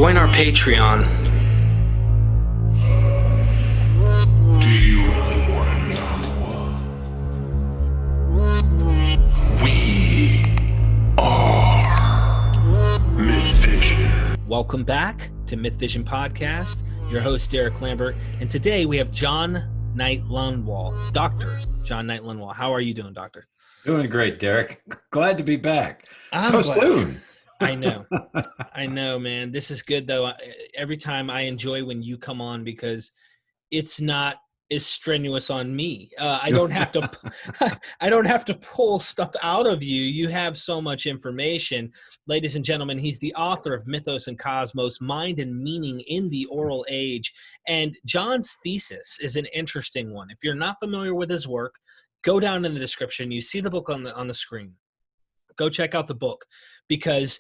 Join our Patreon. Do you really want to know? We are Myth Vision. Welcome back to Myth Vision Podcast. Your host, Derek Lambert. And today we have John Knight Lundwal, Dr. John Knight Lundwal. How are you doing, Doctor? Doing great, Derek. Glad to be back. I'm glad. Soon. I know, man. This is good, though. Every time I enjoy when you come on because it's not as strenuous on me. I don't have to. I don't have to pull stuff out of you. You have so much information, ladies and gentlemen. He's the author of Mythos and Cosmos: Mind and Meaning in the Oral Age. And John's thesis is an interesting one. If you're not familiar with his work, go down in the description. You see the book on the screen. Go check out the book, because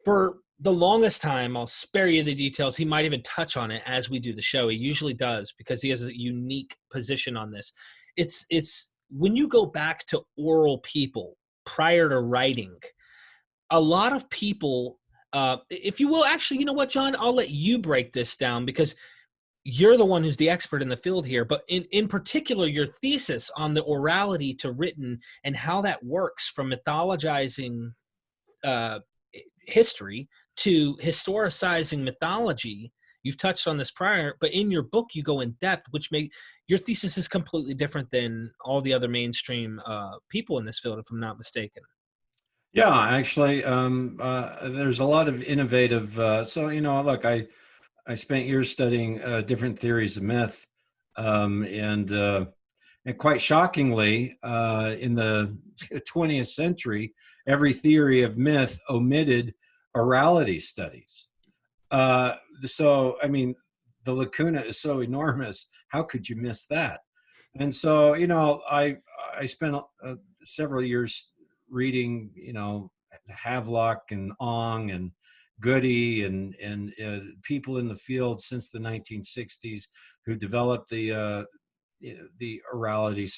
for the longest time, I'll spare you the details. He might even touch on it as we do the show. He usually does, because he has a unique position on this. It's when you go back to oral people prior to writing, a lot of people, if you will, actually, you know what, John, I'll let you break this down, because you're the one who's the expert in the field here. But in particular, your thesis on the orality to written and how that works from mythologizing history to historicizing mythology. You've touched on this prior, but in your book you go in depth, which your thesis is completely different than all the other mainstream people in this field, if I'm not mistaken. Yeah, actually, there's a lot of innovative. Look, I spent years studying different theories of myth, and quite shockingly, in the 20th century, every theory of myth omitted orality studies. So, I mean, the lacuna is so enormous. How could you miss that? And so, I spent several years reading, Havelock and Ong and Goody and people in the field since the 1960s who developed the orality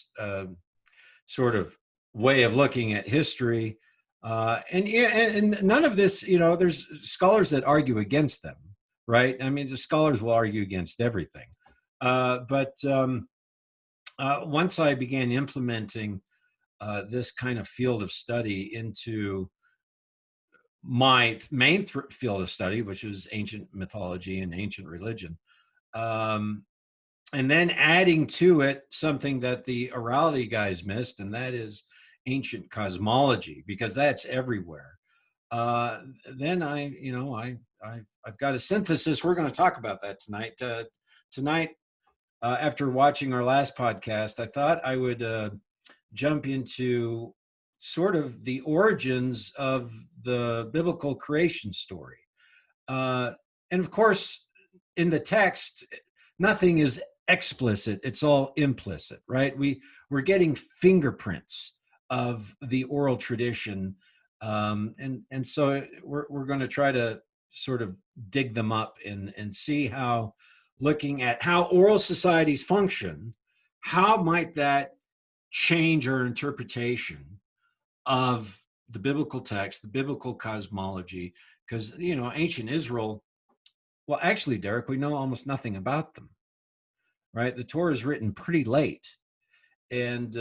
sort of way of looking at history. And none of this, there's scholars that argue against them, right? I mean, the scholars will argue against everything. But once I began implementing this kind of field of study into my main field of study, which is ancient mythology and ancient religion, and then adding to it something that the orality guys missed, and that is ancient cosmology, because that's everywhere. Then I've got a synthesis. We're going to talk about that tonight. After watching our last podcast, I thought I would jump into sort of the origins of the biblical creation story. And of course, in the text, nothing is explicit. It's all implicit, right? We're getting fingerprints of the oral tradition. And so we're going to try to sort of dig them up and see how, looking at how oral societies function, how might that change our interpretation of the biblical text, the biblical cosmology? Because, ancient Israel, well, actually, Derek, we know almost nothing about them, right? The Torah is written pretty late. And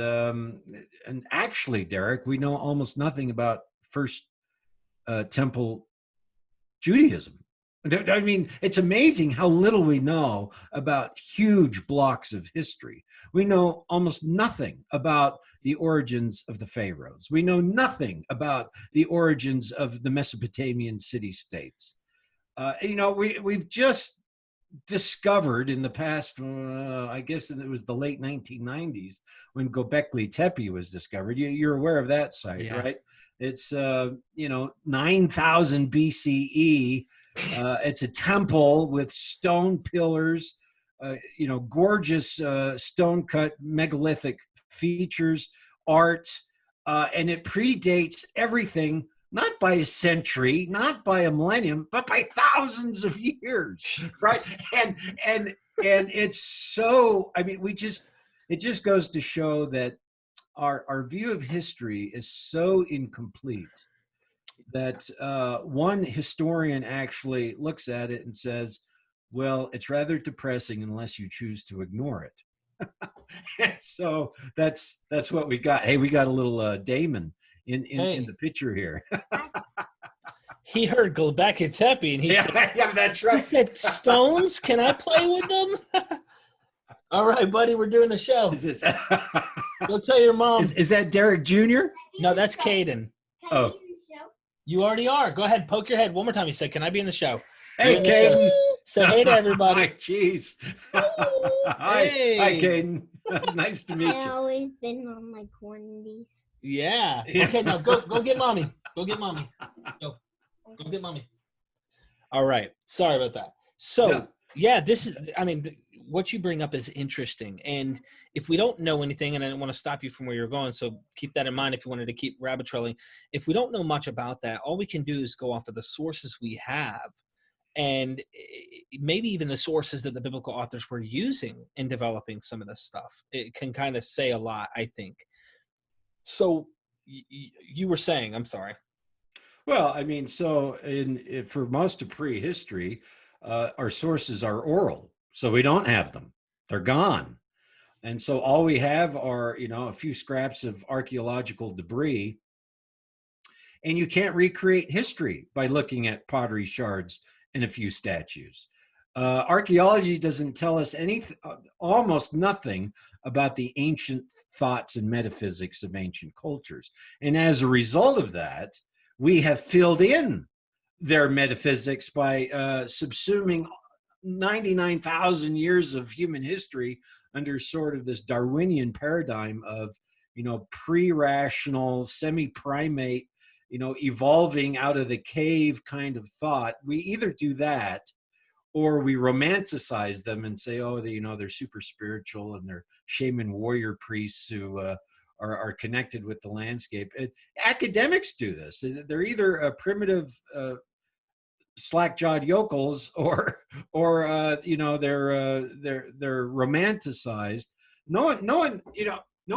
actually, Derek, we know almost nothing about First Temple Judaism. I mean, it's amazing how little we know about huge blocks of history. We know almost nothing about the origins of the pharaohs. We know nothing about the origins of the Mesopotamian city-states. We've just discovered in the past, I guess it was the late 1990s, when Göbekli Tepe was discovered. You're aware of that site, yeah, right? It's 9,000 BCE. It's a temple with stone pillars, gorgeous stone-cut megalithic features, art, and it predates everything, not by a century, not by a millennium, but by thousands of years, right? And it's so, I mean, it just goes to show that our view of history is so incomplete that one historian actually looks at it and says, well, it's rather depressing unless you choose to ignore it. And so that's what we got. Hey, we got a little Damon in the picture here. He heard Göbekli Tepe and he said, yeah, that's he right. said, stones, can I play with them? All right, buddy, we're doing the show. Is this, Go tell your mom. is that Derek Jr.? No, that's Caden. Oh, You already are. Go ahead, poke your head one more time. He said, can I be in the show? hey, Caden. Say hey to everybody. Hi, jeez. Hi, Hey. hi, Caden. Nice to meet I you. always been on my cornies. Yeah. Okay, now go get mommy. Go get mommy. Go get mommy. All right. Sorry about that. So, yeah, this is, I mean, what you bring up is interesting. And if we don't know anything, and I don't want to stop you from where you're going, so keep that in mind if you wanted to keep rabbit trailing. If we don't know much about that, all we can do is go off of the sources we have, and maybe even the sources that the biblical authors were using in developing some of this stuff. It can kind of say a lot, I think. So you were saying, I'm sorry. Well, I mean, so for most of prehistory, our sources are oral, so we don't have them. They're gone. And so all we have are, a few scraps of archaeological debris. And you can't recreate history by looking at pottery shards and a few statues. Archaeology doesn't tell us almost nothing about the ancient thoughts and metaphysics of ancient cultures. And as a result of that, we have filled in their metaphysics by subsuming 99,000 years of human history under sort of this Darwinian paradigm of, pre-rational, semi-primate, evolving out of the cave kind of thought. We either do that or we romanticize them and say, oh, they're super spiritual and they're shaman warrior priests who are connected with the landscape. Academics do this. They're either primitive slack-jawed yokels or they're romanticized. No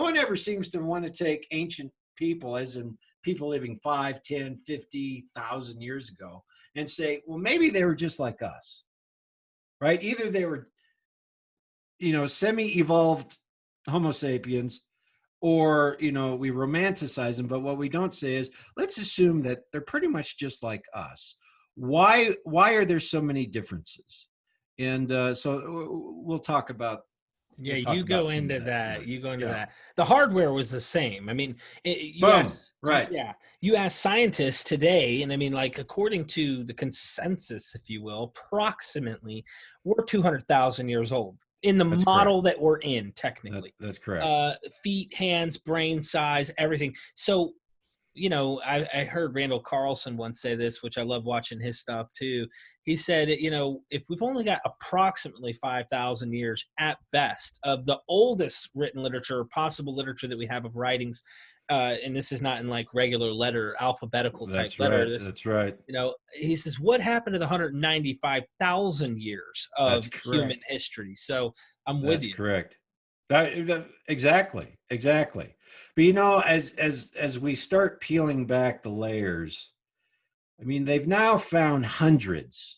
one ever seems to want to take ancient people, as in people living 5, 10, 50,000 years ago, and say, well, maybe they were just like us, right? Either they were, semi-evolved Homo sapiens, or, we romanticize them. But what we don't say is, let's assume that they're pretty much just like us. Why are there so many differences? And so we'll talk about. Yeah, we'll talk you about go some of into that. that. You go into Yeah. that. The hardware was the same. I mean, Right. Yeah, you ask scientists today, and I mean, like, according to the consensus, if you will, approximately, we're 200,000 years old in the That's model that we're in, technically. That's correct. Feet, hands, brain size, everything. So, I heard Randall Carlson once say this, which I love watching his stuff too. He said, if we've only got approximately 5,000 years at best of the oldest written literature, possible literature that we have of writings, and this is not in like regular letter, alphabetical type letter. That's right. He says, what happened to the 195,000 years of human history? So I'm with you. That's correct. Exactly. But as we start peeling back the layers, I mean, they've now found hundreds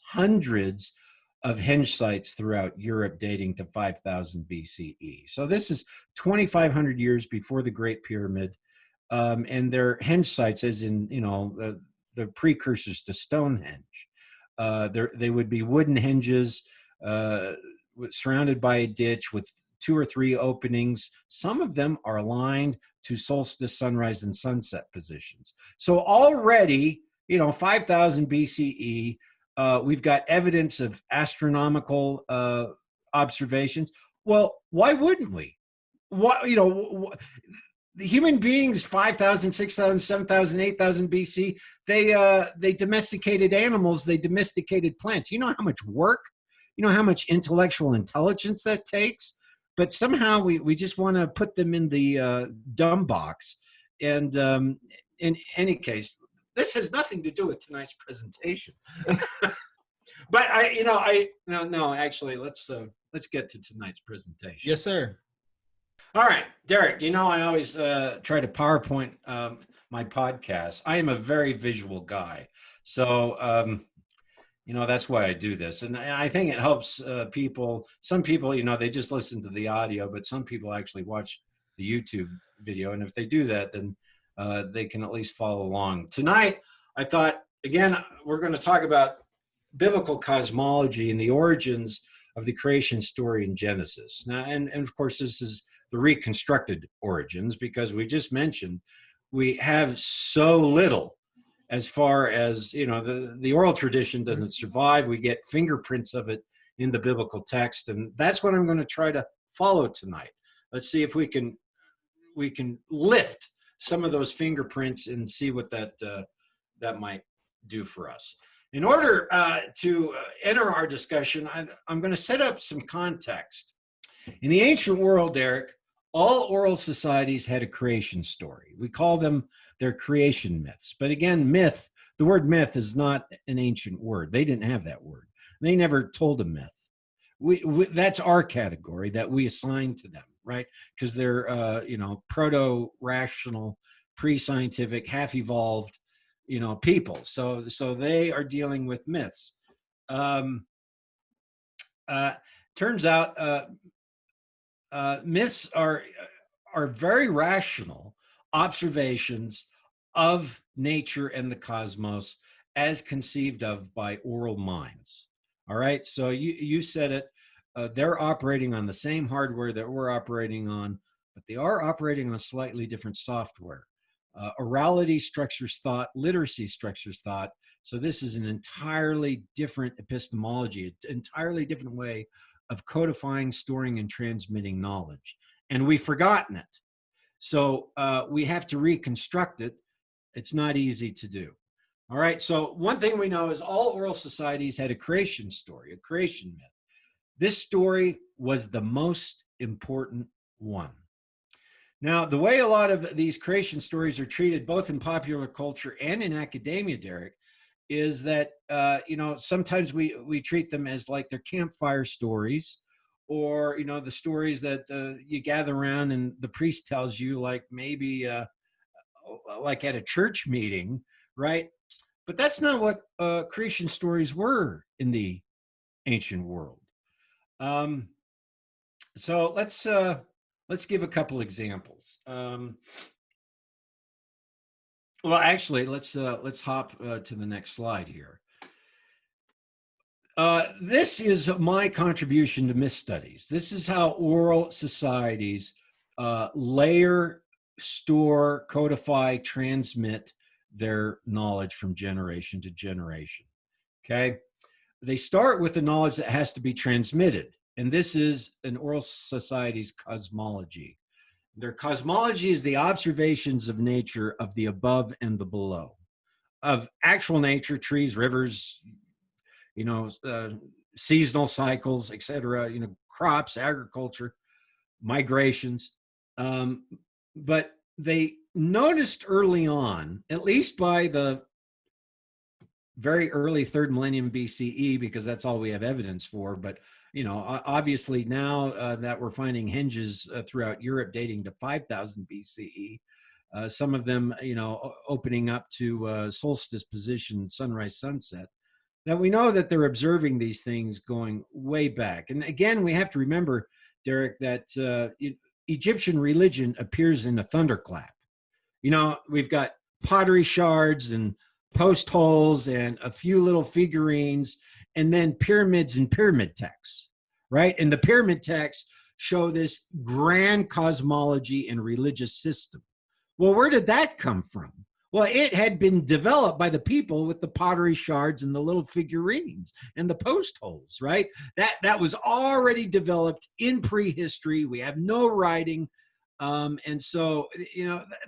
of henge sites throughout Europe dating to 5000 BCE. So this is 2,500 years before the Great Pyramid, and they're henge sites, as in the precursors to Stonehenge. They would be wooden hinges surrounded by a ditch with 2 or 3 openings. Some of them are aligned to solstice, sunrise, and sunset positions. So already, 5000 BCE, we've got evidence of astronomical observations. Well, why wouldn't we? The human beings, 5,000, 6,000, 7,000, 8,000 BC, they domesticated animals, they domesticated plants. You know how much work, how much intellectual intelligence that takes? But somehow we just want to put them in the dumb box. And in any case, this has nothing to do with tonight's presentation. But actually, let's get to tonight's presentation. Yes, sir. All right, Derek, I always try to PowerPoint my podcast. I am a very visual guy. So, that's why I do this. And I think it helps people. Some people, they just listen to the audio, but some people actually watch the YouTube video. And if they do that, then they can at least follow along. Tonight, I thought, again, we're going to talk about biblical cosmology and the origins of the creation story in Genesis. Now, and of course, this is the reconstructed origins, because we just mentioned we have so little as far as, the oral tradition doesn't survive. We get fingerprints of it in the biblical text, and that's what I'm going to try to follow tonight. Let's see if we can lift some of those fingerprints and see what that might do for us. In order to enter our discussion, I'm going to set up some context. In the ancient world, Derek, all oral societies had a creation story. We call them their creation myths. But again, the word myth is not an ancient word. They didn't have that word. They never told a myth. That's our category that we assign to them, right? Because they're, proto-rational, pre-scientific, half-evolved, people. So they are dealing with myths. Turns out myths are very rational observations of nature and the cosmos as conceived of by oral minds. All right. So you said it. They're operating on the same hardware that we're operating on, but they are operating on slightly different software. Orality structures thought, literacy structures thought. So this is an entirely different epistemology, an entirely different way of codifying, storing, and transmitting knowledge. And we've forgotten it. So we have to reconstruct it. It's not easy to do. All right. So one thing we know is all oral societies had a creation story, a creation myth. This story was the most important one. Now, the way a lot of these creation stories are treated, both in popular culture and in academia, Derek, is that, sometimes we treat them as like they're campfire stories, or, the stories that you gather around and the priest tells you, like maybe like at a church meeting, right? But that's not what creation stories were in the ancient world. So let's give a couple examples. Well, actually, let's hop to the next slide here. This is my contribution to myth studies. This is how oral societies layer, store, codify, transmit their knowledge from generation to generation. Okay? They start with the knowledge that has to be transmitted, and this is an oral society's cosmology. Their cosmology is the observations of nature, of the above and the below, of actual nature, trees, rivers, seasonal cycles, etc., crops, agriculture, migrations. But they noticed early on, at least by the very early 3rd millennium BCE, because that's all we have evidence for, but obviously now that we're finding hinges throughout Europe dating to 5000 BCE, some of them, opening up to solstice position, sunrise, sunset, that we know that they're observing these things going way back. And again, we have to remember, Derek, that Egyptian religion appears in a thunderclap. We've got pottery shards and post holes and a few little figurines, and then pyramids and pyramid texts, right? And the pyramid texts show this grand cosmology and religious system. Well, where did that come from? Well, it had been developed by the people with the pottery shards and the little figurines and the post holes, right? That was already developed in prehistory. We have no writing. And so,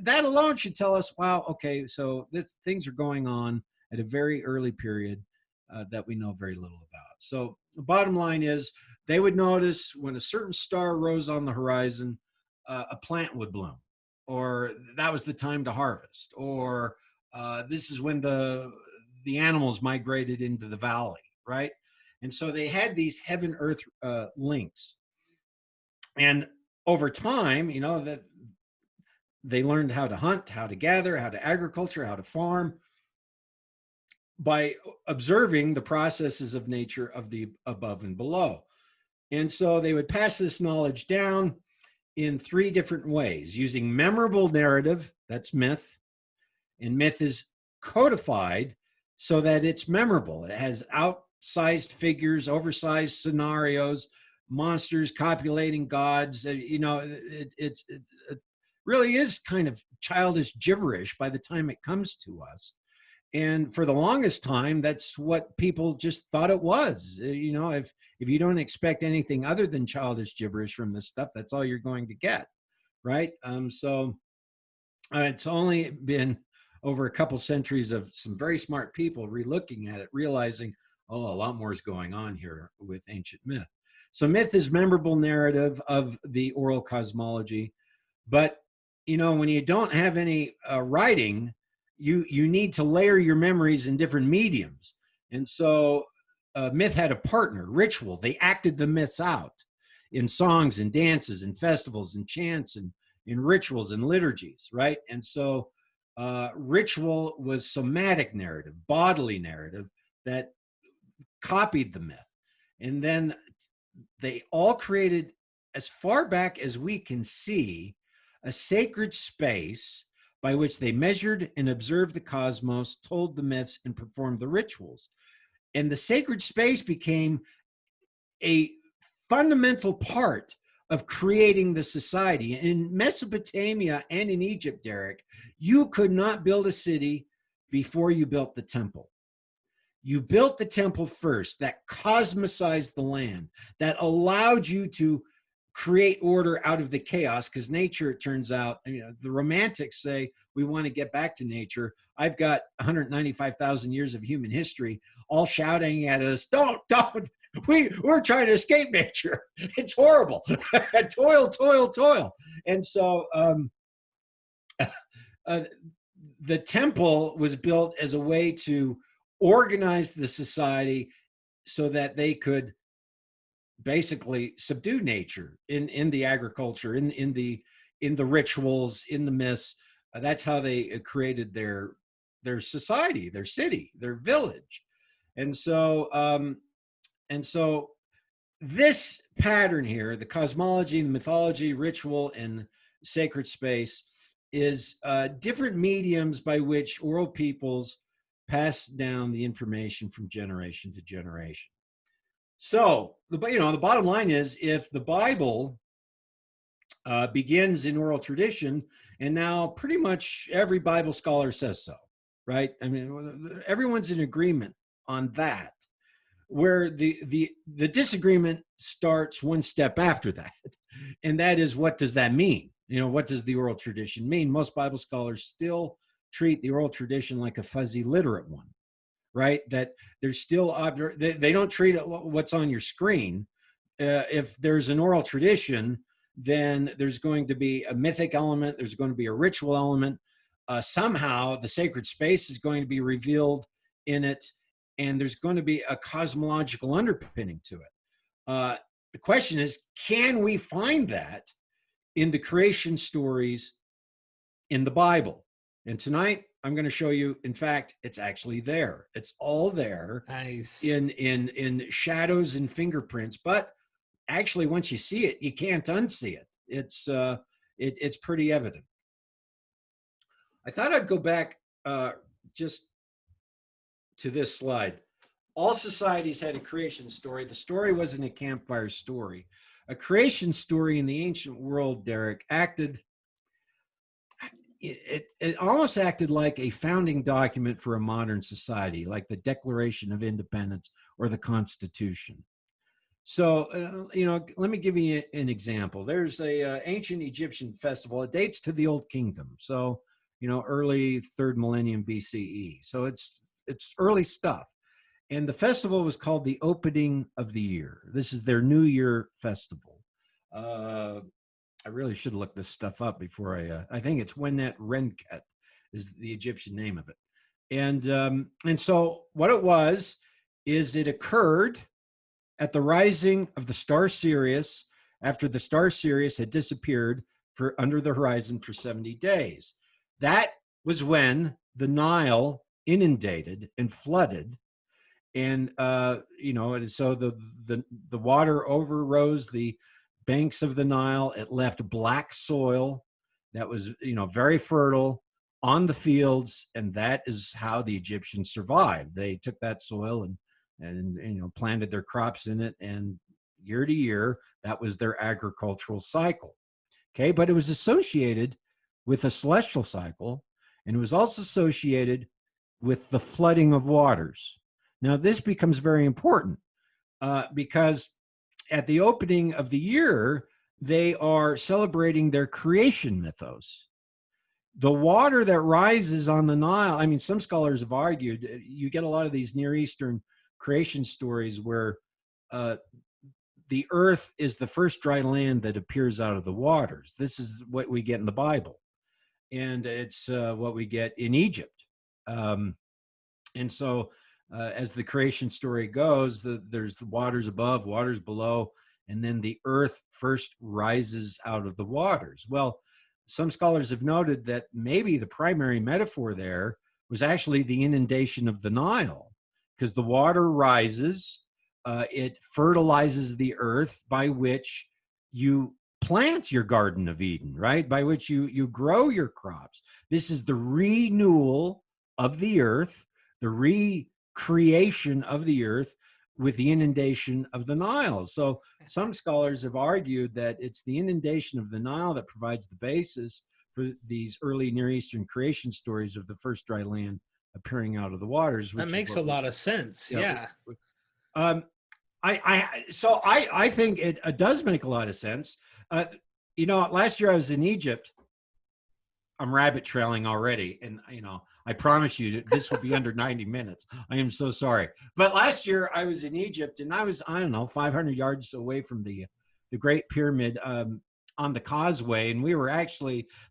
that alone should tell us, wow, okay, so things are going on at a very early period that we know very little about. So the bottom line is they would notice when a certain star rose on the horizon, a plant would bloom, or that was the time to harvest, or this is when the animals migrated into the valley, right? And so they had these heaven-earth links. And over time, that they learned how to hunt, how to gather, how to agriculture, how to farm by observing the processes of nature of the above and below. And so they would pass this knowledge down in three different ways: using memorable narrative, that's myth, and myth is codified so that it's memorable. It has outsized figures, oversized scenarios, monsters copulating gods. It really is kind of childish gibberish by the time it comes to us. And for the longest time, that's what people just thought it was. If you don't expect anything other than childish gibberish from this stuff, that's all you're going to get, right? So it's only been over a couple centuries of some very smart people relooking at it, realizing, oh, a lot more is going on here with ancient myth. So myth is memorable narrative of the oral cosmology. But, when you don't have any writing, you need to layer your memories in different mediums. And so myth had a partner, ritual. They acted the myths out in songs and dances and festivals and chants and in rituals and liturgies, right? And so ritual was somatic narrative, bodily narrative that copied the myth. And then they all created, as far back as we can see, a sacred space by which they measured and observed the cosmos, told the myths, and performed the rituals. And the sacred space became a fundamental part of creating the society. In Mesopotamia and in Egypt, Derek, you could not build a city before you built the temple. You built the temple first. That cosmicized the land. That allowed you to create order out of the chaos, because nature, it turns out, the romantics say we want to get back to nature. I've got 195,000 years of human history all shouting at us, don't, we're trying to escape nature. It's horrible. Toil. And so the temple was built as a way to organize the society so that they could basically subdue nature in the agriculture, in the rituals, in the myths. That's how they created their society, their city, their village. And so this pattern here, the cosmology, the mythology, ritual, and sacred space, is different mediums by which oral peoples pass down the information from generation to generation. So the bottom line is, if the Bible begins in oral tradition, and now pretty much every Bible scholar says so, right? I mean, everyone's in agreement on that. Where the disagreement starts one step after that, and that is, what does that mean? What does the oral tradition mean? Most Bible scholars still treat the oral tradition like a fuzzy literate one, right? That there's still, they don't treat it what's on your screen. If there's an oral tradition, then there's going to be a mythic element, there's going to be a ritual element. Somehow the sacred space is going to be revealed in it, and there's going to be a cosmological underpinning to it. The question is, can we find that in the creation stories in the Bible? And tonight, I'm going to show you, in fact, it's actually there. It's all there. Nice. In shadows and fingerprints. But actually, once you see it, you can't unsee it. It's pretty evident. I thought I'd go back just to this slide. All societies had a creation story. The story wasn't a campfire story. A creation story in the ancient world, Derek, it almost acted like a founding document for a modern society, like the Declaration of Independence or the Constitution. So, let me give you an example. There's a ancient Egyptian festival. It dates to the Old Kingdom. So, early 3rd millennium BCE. So it's early stuff. And the festival was called the Opening of the Year. This is their New Year festival. I really should look this stuff up before I think it's Wenet Renket is the Egyptian name of it. And so what it was is it occurred at the rising of the star Sirius after the star Sirius had disappeared for under the horizon for 70 days. That was when the Nile inundated and flooded, and and so the water overrose the banks of the Nile. It left black soil that was very fertile on the fields, and that is how the Egyptians survived. They took that soil and planted their crops in it, and year to year that was their agricultural cycle. Okay, but it was associated with a celestial cycle, and it was also associated with the flooding of waters. Now, this becomes very important because at the opening of the year, they are celebrating their creation mythos. The water that rises on the Nile, I mean, some scholars have argued, you get a lot of these Near Eastern creation stories where the earth is the first dry land that appears out of the waters. This is what we get in the Bible, and it's what we get in Egypt. And so as the creation story goes, there's the waters above, waters below, and then the earth first rises out of the waters. Well, some scholars have noted that maybe the primary metaphor there was actually the inundation of the Nile, because the water rises, it fertilizes the earth, by which you plant your Garden of Eden, right? By which you grow your crops. This is the renewal of the earth, the recreation of the earth with the inundation of the Nile. So some scholars have argued that it's the inundation of the Nile that provides the basis for these early Near Eastern creation stories of the first dry land appearing out of the waters. That makes a lot of sense. Yeah. I think it does make a lot of sense. Last year I was in Egypt. I'm rabbit trailing already, and I promise you this will be under 90 minutes. I am so sorry. But last year I was in Egypt, and I was 500 yards away from the Great Pyramid on the causeway, and we were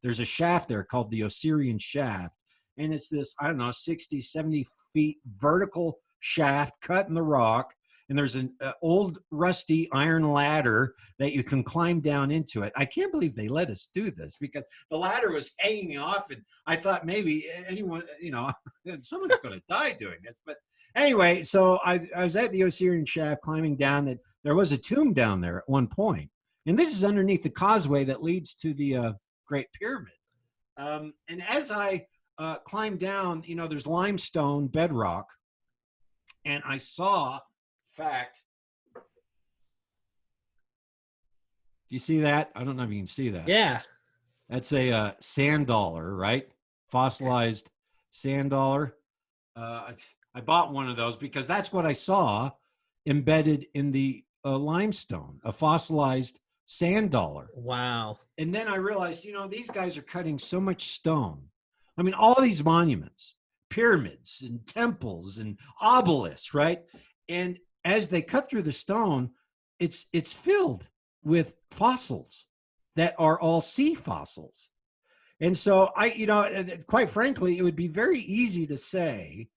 there's a shaft there called the Osirian Shaft, and it's this 60, 70 feet vertical shaft cut in the rock. And there's an old rusty iron ladder that you can climb down into it. I can't believe they let us do this, because the ladder was hanging off, and I thought maybe anyone, someone's going to die doing this. But anyway, so I was at the Osirian Shaft climbing down. There was a tomb down there at one point, and this is underneath the causeway that leads to the Great Pyramid. And as I climbed down, there's limestone bedrock, and I saw. Fact. Do you see that? I don't know if you can see that. Yeah. That's a sand dollar, right? Fossilized sand dollar. I bought one of those because that's what I saw embedded in the limestone, a fossilized sand dollar. Wow. And then I realized, these guys are cutting so much stone. I mean, all these monuments, pyramids and temples and obelisks, right? And as they cut through the stone, it's filled with fossils that are all sea fossils. And so quite frankly, it would be very easy to say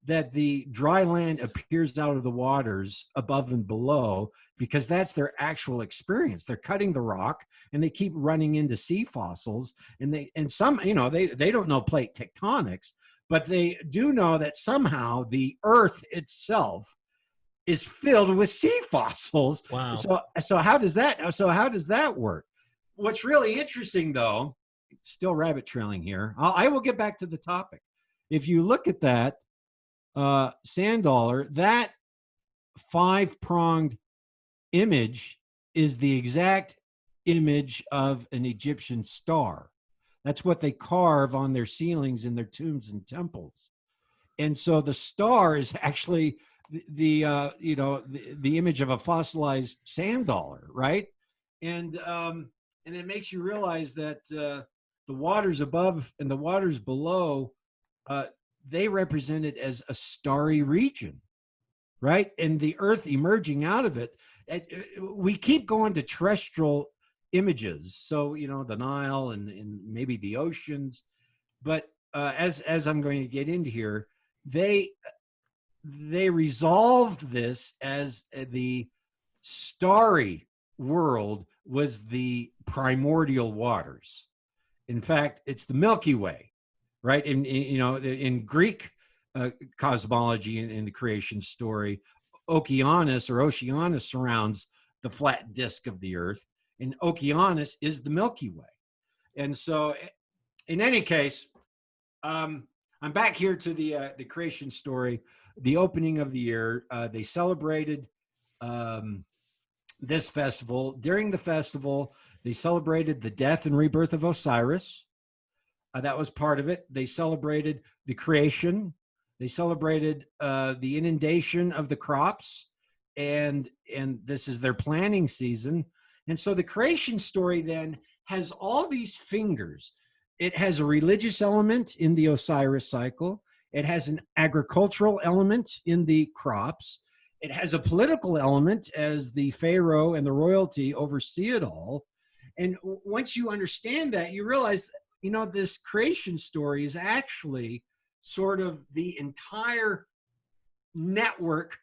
that the dry land appears out of the waters above and below, because that's their actual experience. They're cutting the rock and they keep running into sea fossils, and some, they don't know plate tectonics, but they do know that somehow the earth itself is filled with sea fossils. Wow. So how does that work? What's really interesting, though, still rabbit trailing here. I will get back to the topic. If you look at that sand dollar, that 5-pronged image is the exact image of an Egyptian star. That's what they carve on their ceilings in their tombs and temples. And so the star is actually the image of a fossilized sand dollar, right? And it makes you realize that the waters above and the waters below, they represent it as a starry region, right? And the earth emerging out of it. We keep going to terrestrial images, so the Nile and maybe the oceans, but as I'm going to get into here, they resolved this as the starry world was the primordial waters. In fact, it's the Milky Way, right? In Greek cosmology, in the creation story, Oceanus surrounds the flat disk of the Earth, and Oceanus is the Milky Way. And so, in any case, I'm back here to the creation story, the opening of the year. They celebrated this festival. During the festival, they celebrated the death and rebirth of Osiris. That was part of it. They celebrated the creation. They celebrated the inundation of the crops, and this is their planting season. And so the creation story then has all these fingers. It has a religious element in the Osiris cycle. It has an agricultural element in the crops. It has a political element as the pharaoh and the royalty oversee it all. And once you understand that, you realize, this creation story is actually sort of the entire network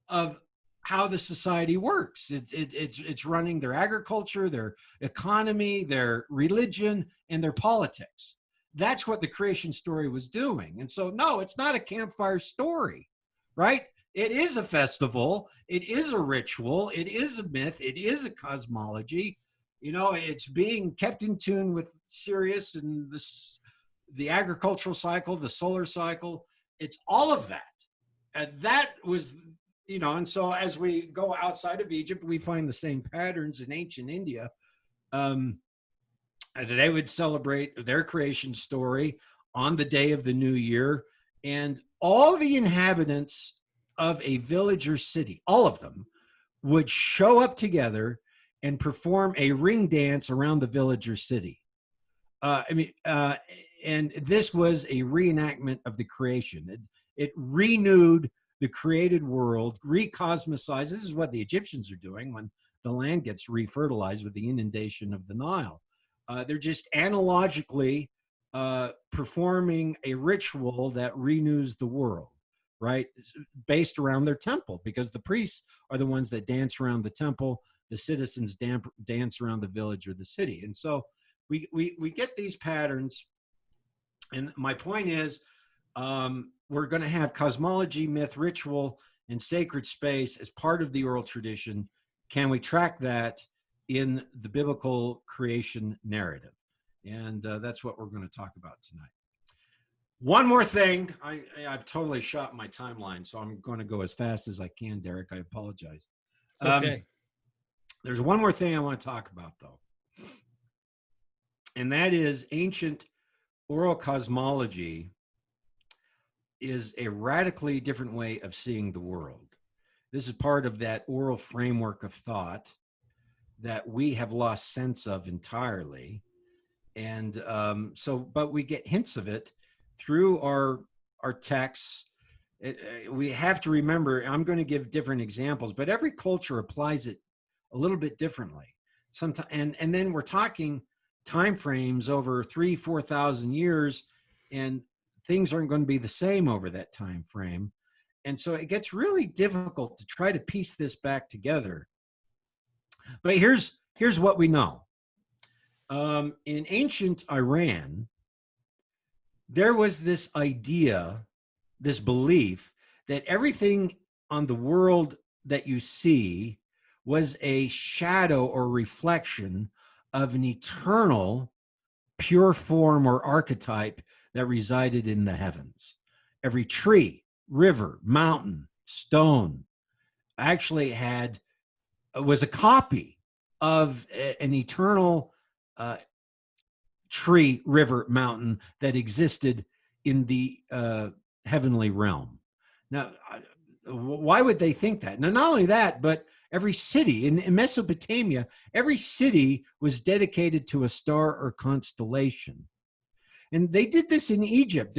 of how the society works. It's running their agriculture, their economy, their religion, and their politics. That's what the creation story was doing. And so, no, it's not a campfire story, right? It is a festival. It is a ritual. It is a myth. It is a cosmology. It's being kept in tune with Sirius and the agricultural cycle, the solar cycle. It's all of that. And that was, and so as we go outside of Egypt, we find the same patterns in ancient India. They would celebrate their creation story on the day of the new year, and all the inhabitants of a village or city, all of them, would show up together and perform a ring dance around the village or city. And this was a reenactment of the creation. It renewed the created world, recosmicized. This is what the Egyptians are doing when the land gets refertilized with the inundation of the Nile. They're just analogically performing a ritual that renews the world, right? Based around their temple, because the priests are the ones that dance around the temple. The citizens dance around the village or the city. And so we get these patterns. And my point is, we're going to have cosmology, myth, ritual, and sacred space as part of the oral tradition. Can we track that in the biblical creation narrative? And that's what we're going to talk about tonight. One more thing. I've totally shot my timeline, so I'm going to go as fast as I can, Derek. I apologize. Okay. There's one more thing I want to talk about, though. And that is ancient oral cosmology is a radically different way of seeing the world. This is part of that oral framework of thought that we have lost sense of entirely. And but we get hints of it through our texts. We have to remember, I'm going to give different examples, but every culture applies it a little bit differently. Sometimes, and then we're talking time frames over 3,000-4,000 years, and things aren't going to be the same over that time frame. And so it gets really difficult to try to piece this back together. But here's what we know. In ancient Iran, there was this idea, this belief that everything on the world that you see was a shadow or reflection of an eternal pure form or archetype that resided in the heavens. Every tree, river, mountain, stone actually was a copy of an eternal tree, river, mountain that existed in the heavenly realm. Now, why would they think that? Now, not only that, but every city in Mesopotamia, every city was dedicated to a star or constellation. And they did this in Egypt.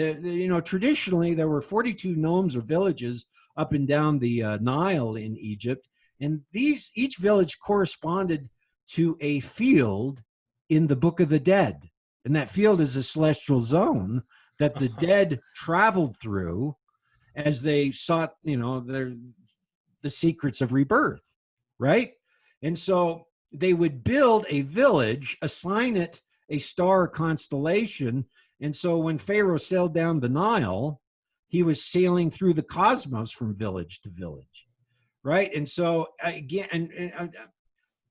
Traditionally, there were 42 nomes or villages up and down the Nile in Egypt. And each village corresponded to a field in the Book of the Dead. And that field is a celestial zone that the dead traveled through as they sought, the secrets of rebirth, right? And so they would build a village, assign it a star constellation. And so when Pharaoh sailed down the Nile, he was sailing through the cosmos from village to village, right? And so again,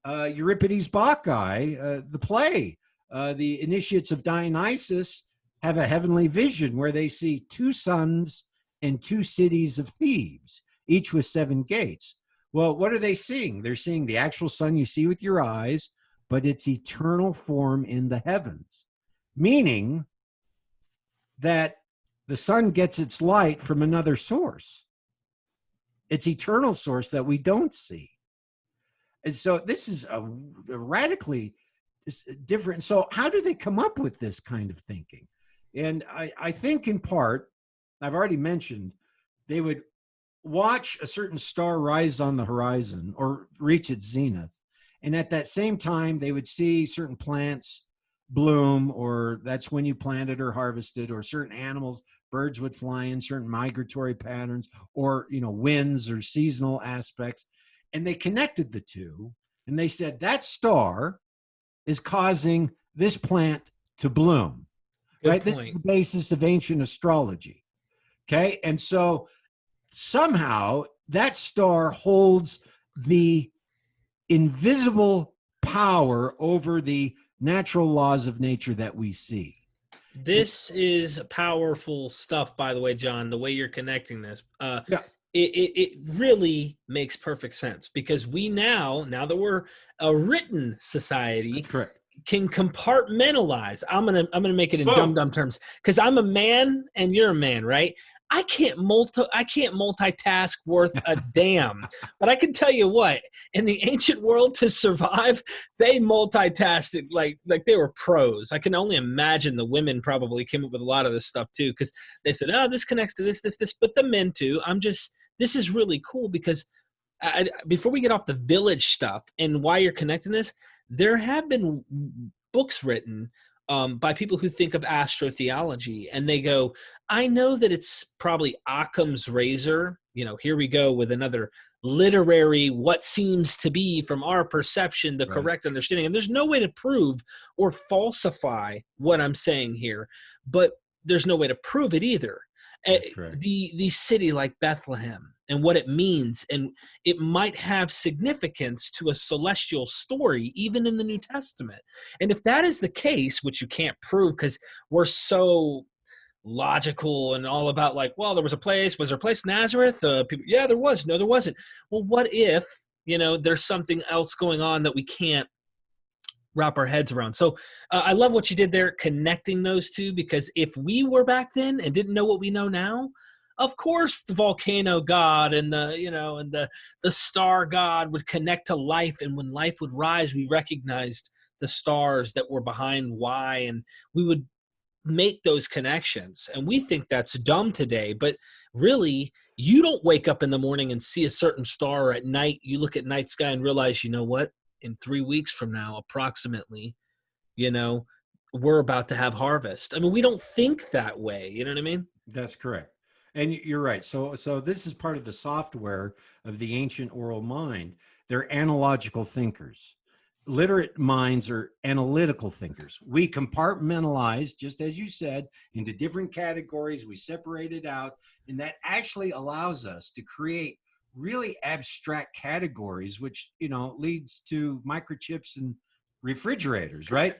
Euripides' Bacchae, the play, the initiates of Dionysus have a heavenly vision where they see two suns and two cities of Thebes, each with 7 gates. Well, what are they seeing? They're seeing the actual sun you see with your eyes, but its eternal form in the heavens, meaning that the sun gets its light from another source. It's eternal source that we don't see. And so this is a radically different. So how do they come up with this kind of thinking? And I think in part, I've already mentioned, they would watch a certain star rise on the horizon or reach its zenith. And at that same time, they would see certain plants bloom, or that's when you planted or harvested, or certain animals, birds would fly in, certain migratory patterns, or, winds or seasonal aspects. And they connected the two, and they said that star is causing this plant to bloom. Good right? point. This is the basis of ancient astrology. Okay. And so somehow that star holds the invisible power over the natural laws of nature that we see. This is powerful stuff, by the way, John, the way you're connecting this. Yeah. It really makes perfect sense, because we now that we're a written society, That's correct, can compartmentalize. I'm gonna make it in Boom. dumb terms, because I'm a man and you're a man, right? I can't multitask worth a damn. But I can tell you what, in the ancient world, to survive, they multitasked it like they were pros. I can only imagine the women probably came up with a lot of this stuff too, because they said, oh, this connects to this, but the men too. This is really cool, because before we get off the village stuff and why you're connecting this, there have been books written by people who think of astrotheology, and they go, I know that it's probably Occam's razor. Here we go with another literary, what seems to be from our perception, the correct understanding. And there's no way to prove or falsify what I'm saying here, but there's no way to prove it either. The city like Bethlehem and what it means, and it might have significance to a celestial story even in the New Testament. And if that is the case, which you can't prove because we're so logical and all about like, well, there was a place Nazareth? People, yeah, there was. No, there wasn't. Well, what if there's something else going on that we can't wrap our heads around? So I love what you did there, connecting those two, because if we were back then and didn't know what we know now, of course the volcano god and the star god would connect to life, and when life would rise, we recognized the stars that were behind why, and we would make those connections. And we think that's dumb today, but really, you don't wake up in the morning and see a certain star, or at night you look at night sky and realize, you know what, in 3 weeks from now, approximately, we're about to have harvest. I mean, we don't think that way. You know what I mean? That's correct. And you're right. So this is part of the software of the ancient oral mind. They're analogical thinkers. Literate minds are analytical thinkers. We compartmentalize, just as you said, into different categories. We separate it out, and that actually allows us to create really abstract categories, which leads to microchips and refrigerators, right?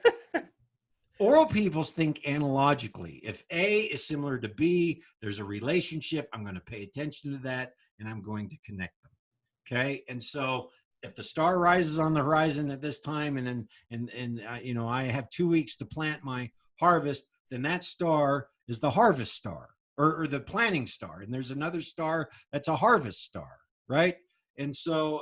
Oral peoples think analogically. If A is similar to B, there's a relationship. I'm going to pay attention to that, and I'm going to connect them. Okay, and so if the star rises on the horizon at this time, and I have 2 weeks to plant my harvest, then that star is the harvest star, or the planting star, and there's another star that's a harvest star, right? And so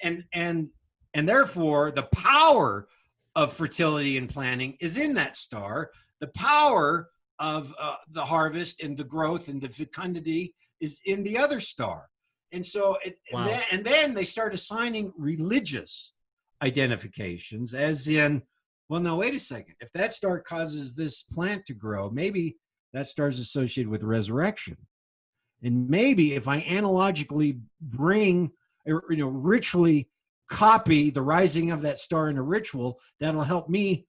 and therefore the power of fertility and planting is in that star. The power of the harvest and the growth and the fecundity is in the other star. And so and then they start assigning religious identifications, as in, well, now wait a second, if that star causes this plant to grow, maybe that star is associated with resurrection. And maybe if I analogically bring, ritually copy the rising of that star in a ritual that'll help me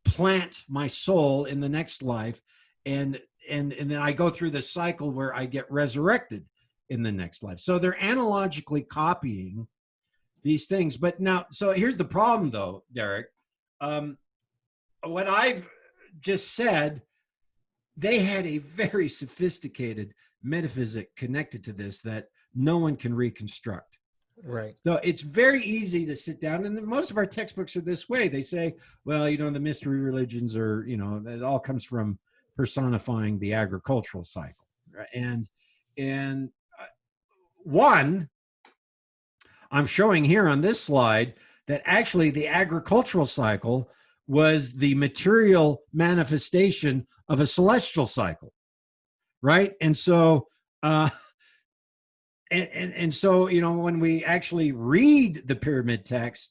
plant my soul in the next life, and then I go through the cycle where I get resurrected in the next life. So they're analogically copying these things. But now, so here's the problem, though, Derek. What I've just said, they had a very sophisticated metaphysic connected to this that no one can reconstruct. Right. So it's very easy to sit down, and most of our textbooks are this way. They say, well, the mystery religions are, it all comes from personifying the agricultural cycle. Right? And one, I'm showing here on this slide that actually the agricultural cycle was the material manifestation of a celestial cycle, right? And so, and so, when we actually read the pyramid texts,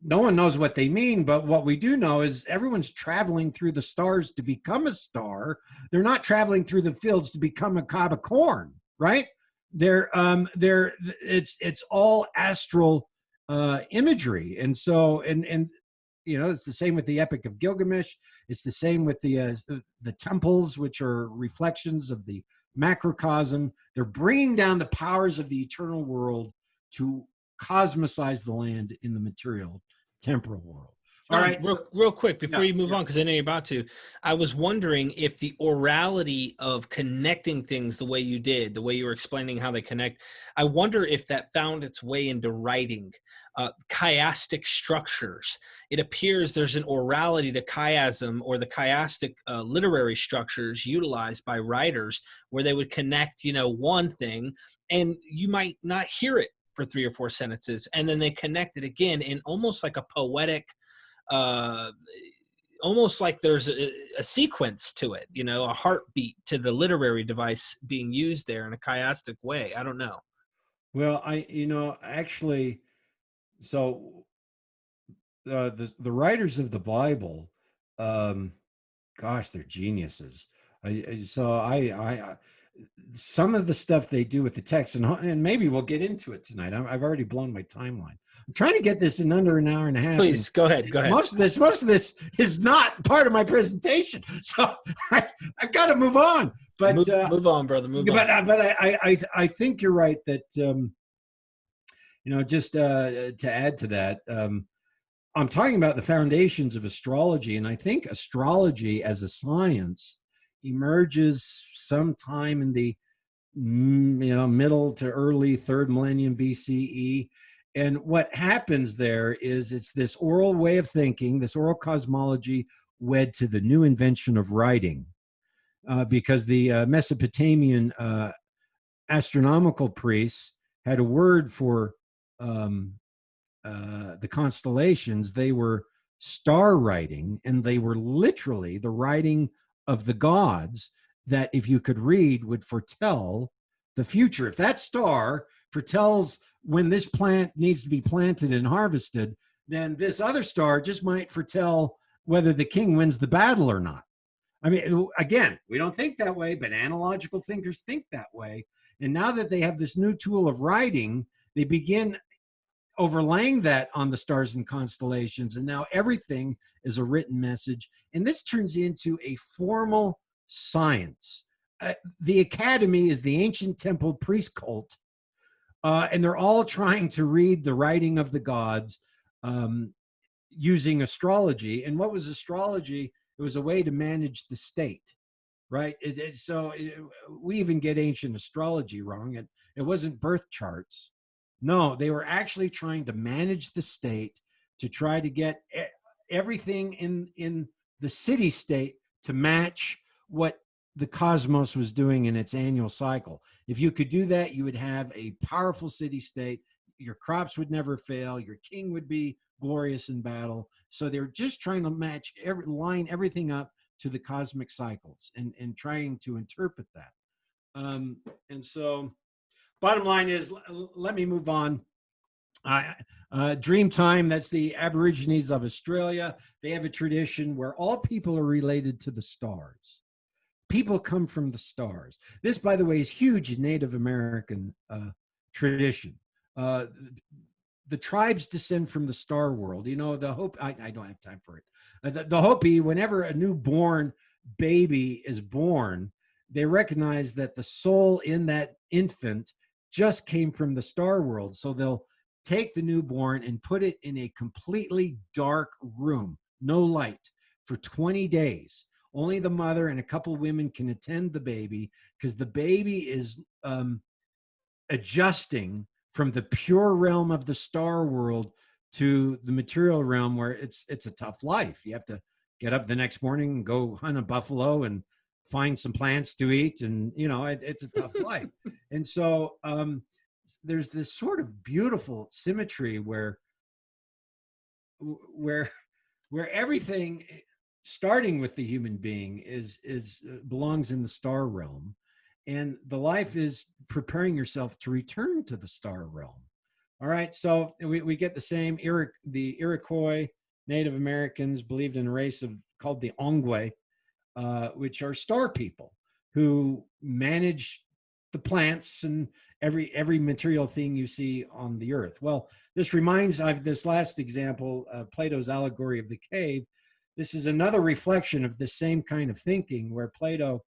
no one knows what they mean, but what we do know is everyone's traveling through the stars to become a star. They're not traveling through the fields to become a cob of corn, right? It's all astral imagery. And so, and it's the same with the Epic of Gilgamesh. It's the same with the temples, which are reflections of the macrocosm. They're bringing down the powers of the eternal world to cosmicize the land in the material temporal world. All right. Real quick before you move on, because I know you're about to. I was wondering if the orality of connecting things the way you did, the way you were explaining how they connect, I wonder if that found its way into writing, chiastic structures. It appears there's an orality to chiasm, or the chiastic literary structures utilized by writers, where they would connect, one thing, and you might not hear it for 3 or 4 sentences, and then they connect it again in almost like a poetic, almost like there's a sequence to it, a heartbeat to the literary device being used there in a chiastic way. I don't know. Well, actually, so the writers of the Bible, gosh, they're geniuses. Some of the stuff they do with the text, and maybe we'll get into it tonight. I've already blown my timeline. I'm trying to get this in under an hour and a half. Please go ahead. Most of this is not part of my presentation, so I've got to move on. But move on, brother. Move on. But I think you're right that just to add to that, I'm talking about the foundations of astrology, and I think astrology as a science emerges sometime in the middle to early 3rd millennium BCE. And what happens there is it's this oral way of thinking, this oral cosmology wed to the new invention of writing, because the Mesopotamian astronomical priests had a word for the constellations. They were star writing, and they were literally the writing of the gods that, if you could read, would foretell the future. If that star foretells when this plant needs to be planted and harvested, then this other star just might foretell whether the king wins the battle or not. I mean, again, we don't think that way, but analogical thinkers think that way. And now that they have this new tool of writing, they begin overlaying that on the stars and constellations. And now everything is a written message. And this turns into a formal science. The academy is the ancient temple priest cult. And they're all trying to read the writing of the gods using astrology. And what was astrology? It was a way to manage the state, right? We even get ancient astrology wrong. It wasn't birth charts. No, they were actually trying to manage the state, to try to get everything in the city state to match what the cosmos was doing in its annual cycle. If you could do that, you would have a powerful city state. Your crops would never fail. Your king would be glorious in battle. So they were just trying to line everything up to the cosmic cycles and trying to interpret that. And so bottom line is, let me move on. Dreamtime, that's the Aborigines of Australia. They have a tradition where all people are related to the stars. People come from the stars. This, by the way, is huge in Native American tradition. the tribes descend from the star world. You know, the Hopi, I don't have time for it. The Hopi, whenever a newborn baby is born, they recognize that the soul in that infant just came from the star world. So they'll take the newborn and put it in a completely dark room, no light, for 20 days. Only the mother and a couple women can attend the baby, because the baby is adjusting from the pure realm of the star world to the material realm, where it's a tough life. You have to get up the next morning and go hunt a buffalo and find some plants to eat, and you know, it's a tough life. And so there's this sort of beautiful symmetry where everything, starting with the human being, is belongs in the star realm, and the life is preparing yourself to return to the star realm. All right, so we get the same. The Iroquois Native Americans believed in a race called the Ongwe, which are star people who manage the plants and every material thing you see on the earth. Well, this reminds of this last example, Plato's allegory of the cave. This is another reflection of the same kind of thinking, where Plato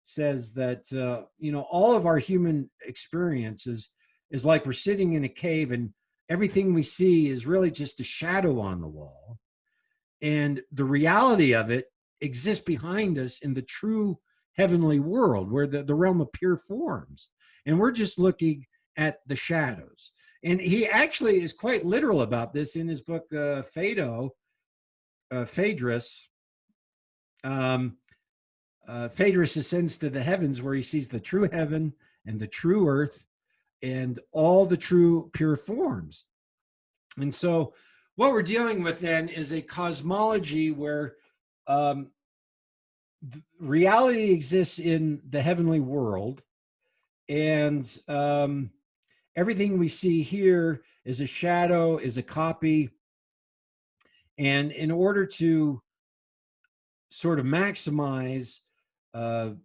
says that you know, all of our human experiences is like we're sitting in a cave, and everything we see is really just a shadow on the wall, and the reality of it exists behind us in the true heavenly world, where the realm of pure forms, and we're just looking at the shadows. And he actually is quite literal about this in his book Phaedrus. Phaedrus ascends to the heavens, where he sees the true heaven and the true earth and all the true pure forms. And so what we're dealing with then is a cosmology where reality exists in the heavenly world, and everything we see here is a shadow, is a copy. And in order to sort of maximize the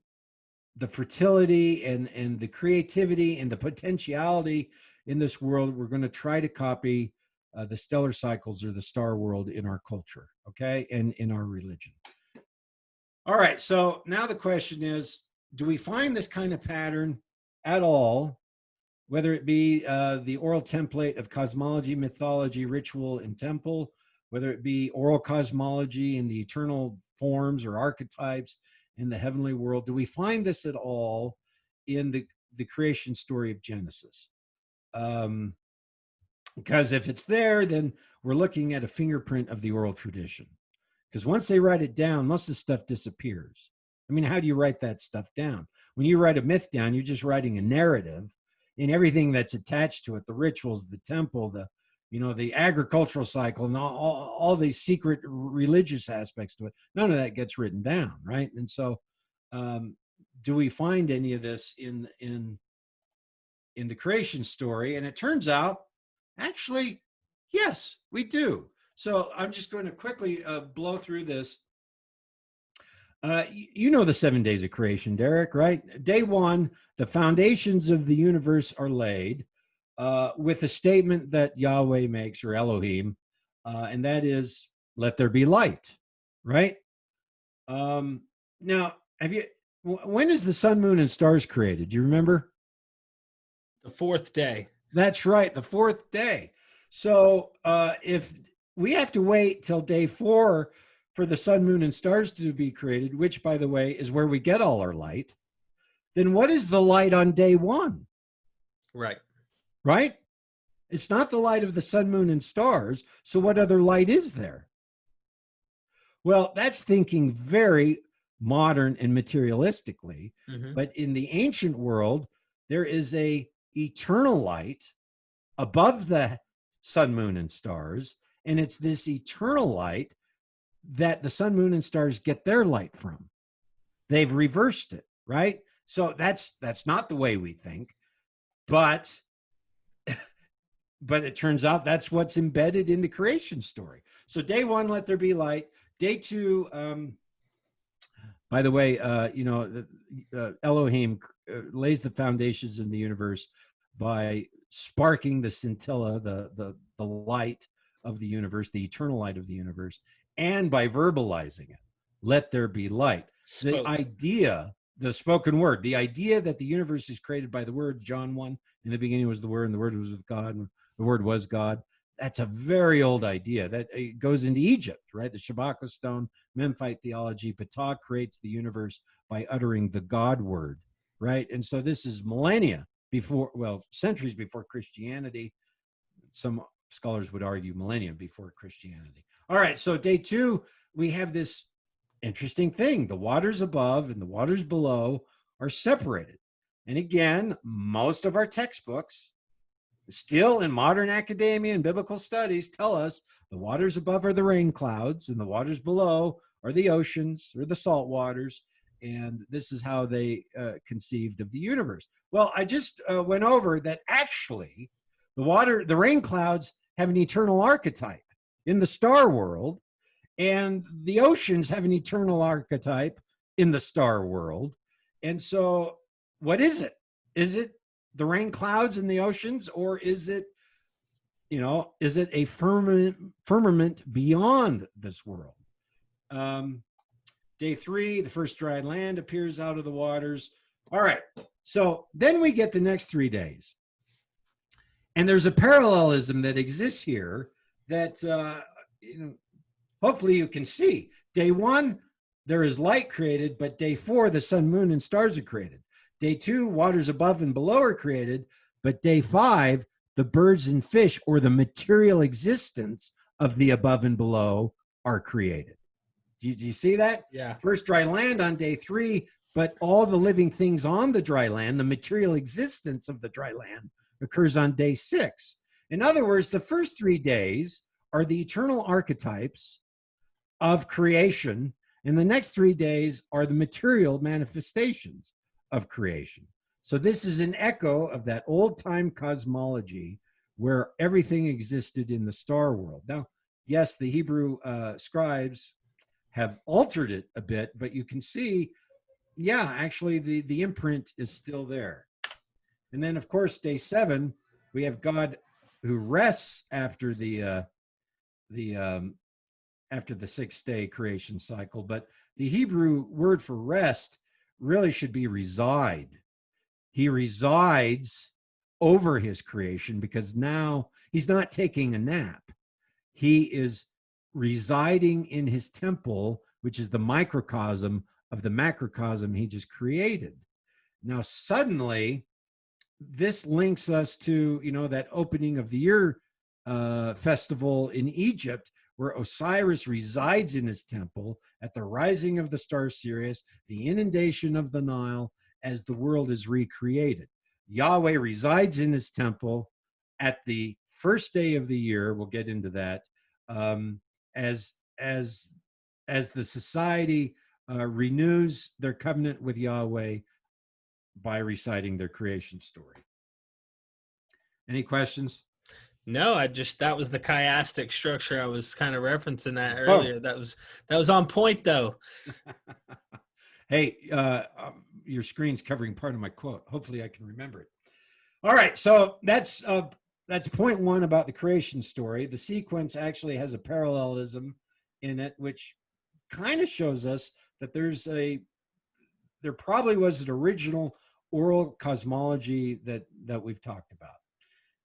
fertility and the creativity and the potentiality in this world, we're going to try to copy the stellar cycles or the star world in our culture, okay, and in our religion. All right, so now the question is, do we find this kind of pattern at all, whether it be the oral template of cosmology, mythology, ritual, and temple, whether it be oral cosmology in the eternal forms or archetypes in the heavenly world? Do we find this at all in the creation story of Genesis? Because if it's there, then we're looking at a fingerprint of the oral tradition. Because once they write it down, most of the stuff disappears. I mean, how do you write that stuff down? When you write a myth down, you're just writing a narrative, and everything that's attached to it, the rituals, the temple, the agricultural cycle, and all these secret religious aspects to it, none of that gets written down, right? And so do we find any of this in the creation story? And it turns out, actually, yes, we do. So I'm just going to quickly blow through this. You know the 7 days of creation, Derek, right? Day one, the foundations of the universe are laid with a statement that Yahweh makes, or Elohim, and that is, let there be light, right? Now, when is the sun, moon, and stars created? Do you remember? The fourth day. That's right, the fourth day. So if we have to wait till day 4 for the sun, moon, and stars to be created, which, by the way, is where we get all our light, then what is the light on day 1? Right. Right? It's not the light of the sun, moon, and stars. So what other light is there? Well, that's thinking very modern and materialistically. Mm-hmm. But in the ancient world, there is a eternal light above the sun, moon, and stars. And it's this eternal light that the sun, moon, and stars get their light from. They've reversed it, right? So that's not the way we think, but it turns out that's what's embedded in the creation story. So day 1, let there be light. Day 2, by the way, Elohim lays the foundations in the universe by sparking the scintilla, the the light of the universe, the eternal light of the universe, and by verbalizing it. Let there be light. The Spoke. idea, the spoken word, the idea that the universe is created by the word, John 1, in the beginning was the word, and the word was with God, and the word was God. That's a very old idea. That it goes into Egypt, right? The Shabaka stone, Memphite theology. Ptah creates the universe by uttering the God word, right? And so this is millennia before, well, centuries before Christianity. Some scholars would argue millennia before Christianity. All right, so day 2, we have this interesting thing. The waters above and the waters below are separated. And again, most of our textbooks, still in modern academia and biblical studies, tell us the waters above are the rain clouds and the waters below are the oceans or the salt waters. And this is how they conceived of the universe. Well, I just went over that actually the rain clouds have an eternal archetype in the star world, and the oceans have an eternal archetype in the star world. And so what is it? Is it the rain clouds in the oceans, or is it, is it a firmament beyond this world? Day 3, the first dry land appears out of the waters. All right, so then we get the next 3 days. And there's a parallelism that exists here that, hopefully you can see. Day 1, there is light created, but day 4, the sun, moon, and stars are created. Day 2, waters above and below are created, but day 5, the birds and fish, or the material existence of the above and below, are created. Do you see that? Yeah. First dry land on day 3, but all the living things on the dry land, the material existence of the dry land, occurs on day 6. In other words, the first 3 days are the eternal archetypes of creation, and the next 3 days are the material manifestations of creation. So this is an echo of that old-time cosmology where everything existed in the star world. Now, yes, the Hebrew scribes have altered it a bit, but you can see, yeah, actually the imprint is still there. And then, of course, day 7, we have God who rests after the 6-day creation cycle. But the Hebrew word for rest really should be reside. He resides over his creation because now he's not taking a nap. He is residing in his temple, which is the microcosm of the macrocosm he just created. Now, suddenly, this links us to, that opening of the year festival in Egypt, where Osiris resides in his temple at the rising of the star Sirius, the inundation of the Nile, as the world is recreated. Yahweh resides in his temple at the first day of the year. We'll get into that. As the society renews their covenant with Yahweh by reciting their creation story. Any questions? No, that was the chiastic structure. I was kind of referencing that earlier. That was on point though. Hey, your screen's covering part of my quote. Hopefully I can remember it. All right, so that's point 1 about the creation story. The sequence actually has a parallelism in it, which kind of shows us that there probably was an original oral cosmology that we've talked about.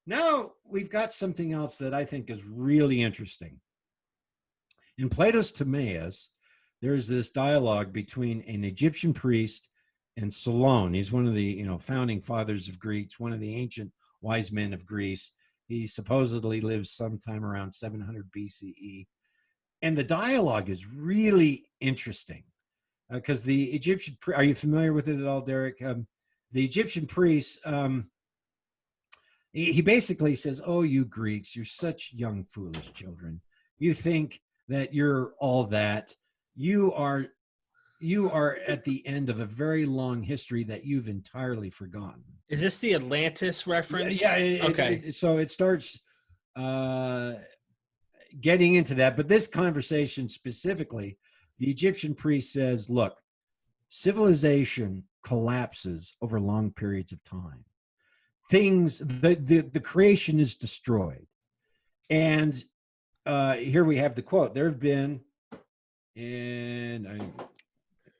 Now we've got something else that I think is really interesting. In Plato's Timaeus, there's this dialogue between an Egyptian priest and Solon. He's one of the founding fathers of Greece, one of the ancient wise men of Greece. He supposedly lives sometime around 700 BCE. And the dialogue is really interesting because the Egyptian, are you familiar with it at all, Derek? The Egyptian priest, he basically says, "Oh, you Greeks, you're such young, foolish children. You think that you're all that. You are at the end of a very long history that you've entirely forgotten." Is this the Atlantis reference? Yeah. Okay. So it starts getting into that. But this conversation specifically, the Egyptian priest says, look, civilization collapses over long periods of time. The creation is destroyed. And here we have the quote. There have been, and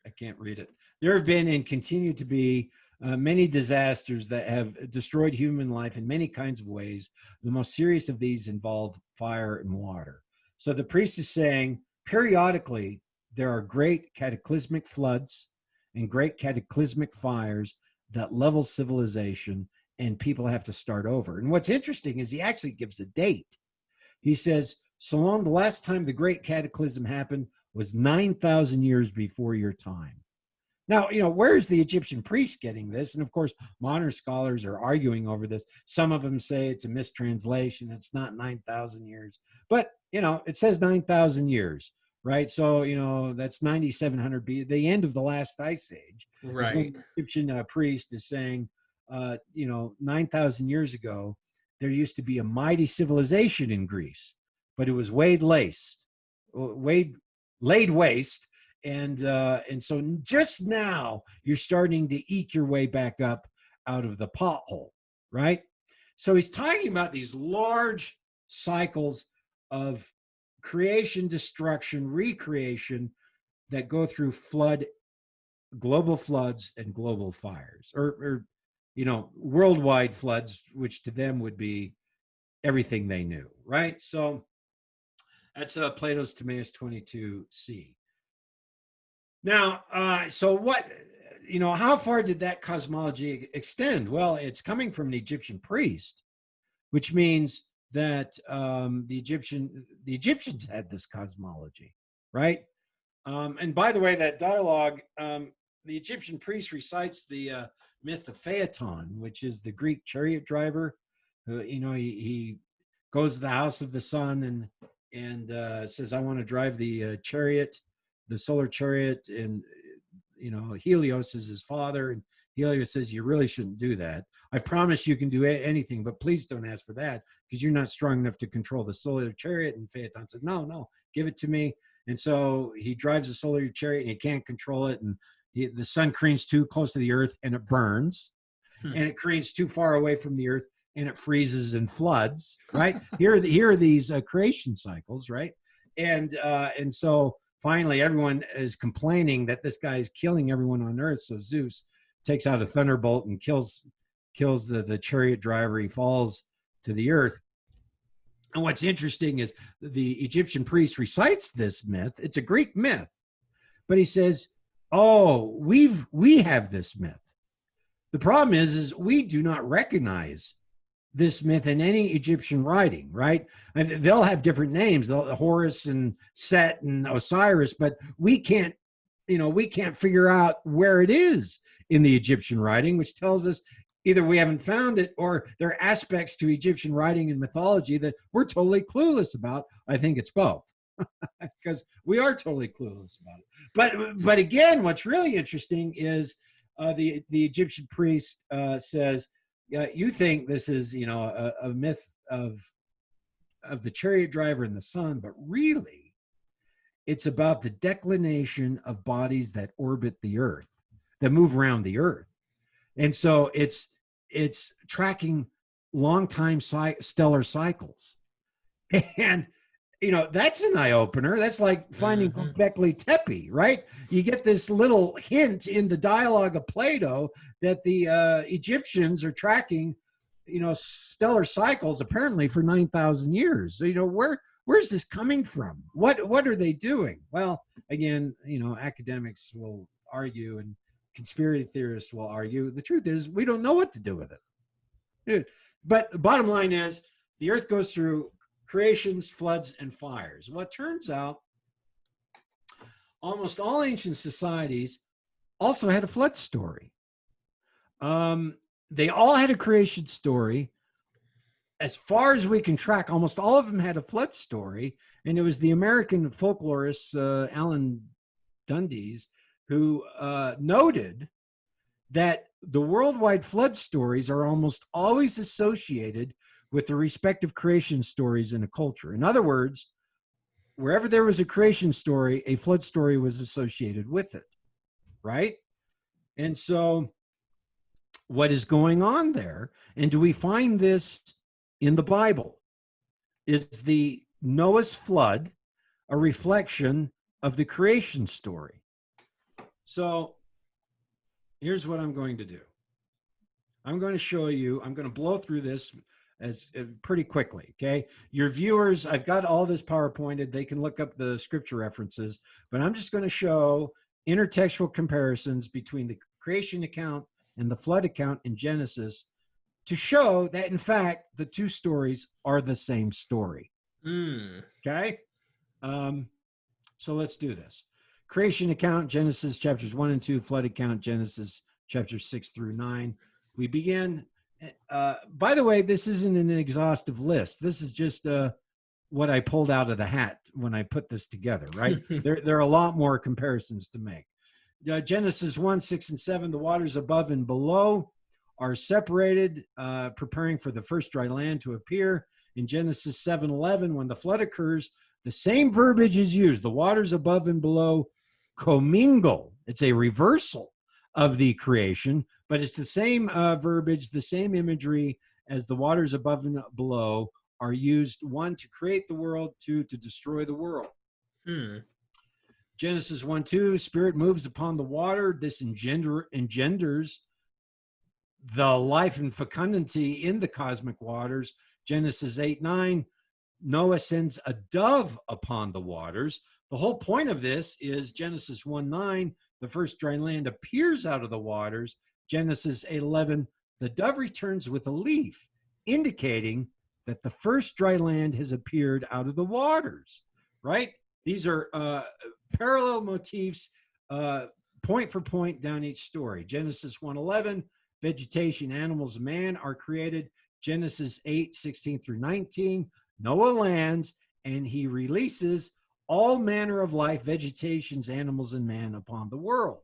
I can't read it. There have been and continue to be many disasters that have destroyed human life in many kinds of ways. The most serious of these involve fire and water. So the priest is saying periodically there are great cataclysmic floods and great cataclysmic fires that level civilization, and people have to start over. And what's interesting is he actually gives a date. He says, so long, the last time the great cataclysm happened was 9,000 years before your time. Now, where's the Egyptian priest getting this? And of course, modern scholars are arguing over this. Some of them say it's a mistranslation. It's not 9,000 years, but it says 9,000 years, right? So, that's 9,700 BC, the end of the last ice age. Right. The Egyptian priest is saying, 9,000 years ago, there used to be a mighty civilization in Greece, but it was laid waste. And so just now you're starting to eke your way back up out of the pothole, right? So he's talking about these large cycles of creation, destruction, recreation that go through global floods and global fires, or worldwide floods, which to them would be everything they knew, right? So that's Plato's Timaeus 22c. Now, so what, how far did that cosmology extend? Well, it's coming from an Egyptian priest, which means that the Egyptians had this cosmology, right? And by the way, that dialogue, the Egyptian priest recites the myth of Phaeton, which is the Greek chariot driver. He goes to the house of the sun and says, I want to drive the chariot, the solar chariot, and Helios is his father, and Helios says, you really shouldn't do that. I promise you can do anything, but please don't ask for that, because you're not strong enough to control the solar chariot. And Phaeton says, no, give it to me. And so he drives the solar chariot, and he can't control it, and the sun careens too close to the earth, and it burns. And it careens too far away from the earth, and it freezes and floods, right? Here are these creation cycles, right? And so finally, everyone is complaining that this guy is killing everyone on earth. So Zeus takes out a thunderbolt and kills the chariot driver. He falls to the earth. And what's interesting is the Egyptian priest recites this myth. It's a Greek myth, but he says, oh, we have this myth. The problem is we do not recognize this myth in any Egyptian writing, right? And they'll have different names, Horus and Set and Osiris, but we can't figure out where it is in the Egyptian writing, which tells us either we haven't found it or there are aspects to Egyptian writing and mythology that we're totally clueless about. I think it's both, because we are totally clueless about it. But again, what's really interesting is the Egyptian priest says, you think this is, a myth of the chariot driver and the sun, but really it's about the declination of bodies that orbit the earth, that move around the earth. And so it's tracking long time stellar cycles. And that's an eye-opener. That's like finding Göbekli Tepe, right? You get this little hint in the dialogue of Plato that the Egyptians are tracking, stellar cycles apparently for 9,000 years. So, where's this coming from? What are they doing? Well, again, academics will argue and conspiracy theorists will argue. The truth is we don't know what to do with it. But the bottom line is the earth goes through creations, floods, and fires. Well, it turns out almost all ancient societies also had a flood story. They all had a creation story. As far as we can track, almost all of them had a flood story. And it was the American folklorist, Alan Dundes, who noted that the worldwide flood stories are almost always associated with the respective creation stories in a culture. In other words, wherever there was a creation story, a flood story was associated with it, right? And so what is going on there? And do we find this in the Bible? is the Noah's flood a reflection of the creation story? So here's what I'm going to do. I'm going to show you, I'm going to blow through this as pretty quickly. Okay. Your viewers, I've got all this PowerPointed. They can look up the scripture references, but I'm just going to show intertextual comparisons between the creation account and the flood account in Genesis to show that, in fact, the two stories are the same story. Okay. So let's do this. Creation account, Genesis chapters 1 and 2, flood account, Genesis chapters 6 through 9. We begin, by the way, this isn't an exhaustive list. This is just what I pulled out of the hat when I put this together, right? There are a lot more comparisons to make. Genesis 1, 6, and 7, the waters above and below are separated, preparing for the first dry land to appear. In Genesis 7:11, when the flood occurs, the same verbiage is used. The waters above and below commingle. It's a reversal of the creation, but it's the same verbiage, the same imagery as the waters above and below are used, one, to create the world, two, to destroy the world. Genesis 1:2, spirit moves upon the water. This engenders the life and fecundity in the cosmic waters. Genesis 8:9, Noah sends a dove upon the waters. The whole point of this is Genesis 1:9, the first dry land appears out of the waters. Genesis 8:11, the dove returns with a leaf, indicating that the first dry land has appeared out of the waters, right? These are parallel motifs, point for point down each story. Genesis 1:11, vegetation, animals, man are created. Genesis 8:16 through 19, Noah lands and he releases all manner of life, vegetations, animals, and man upon the world.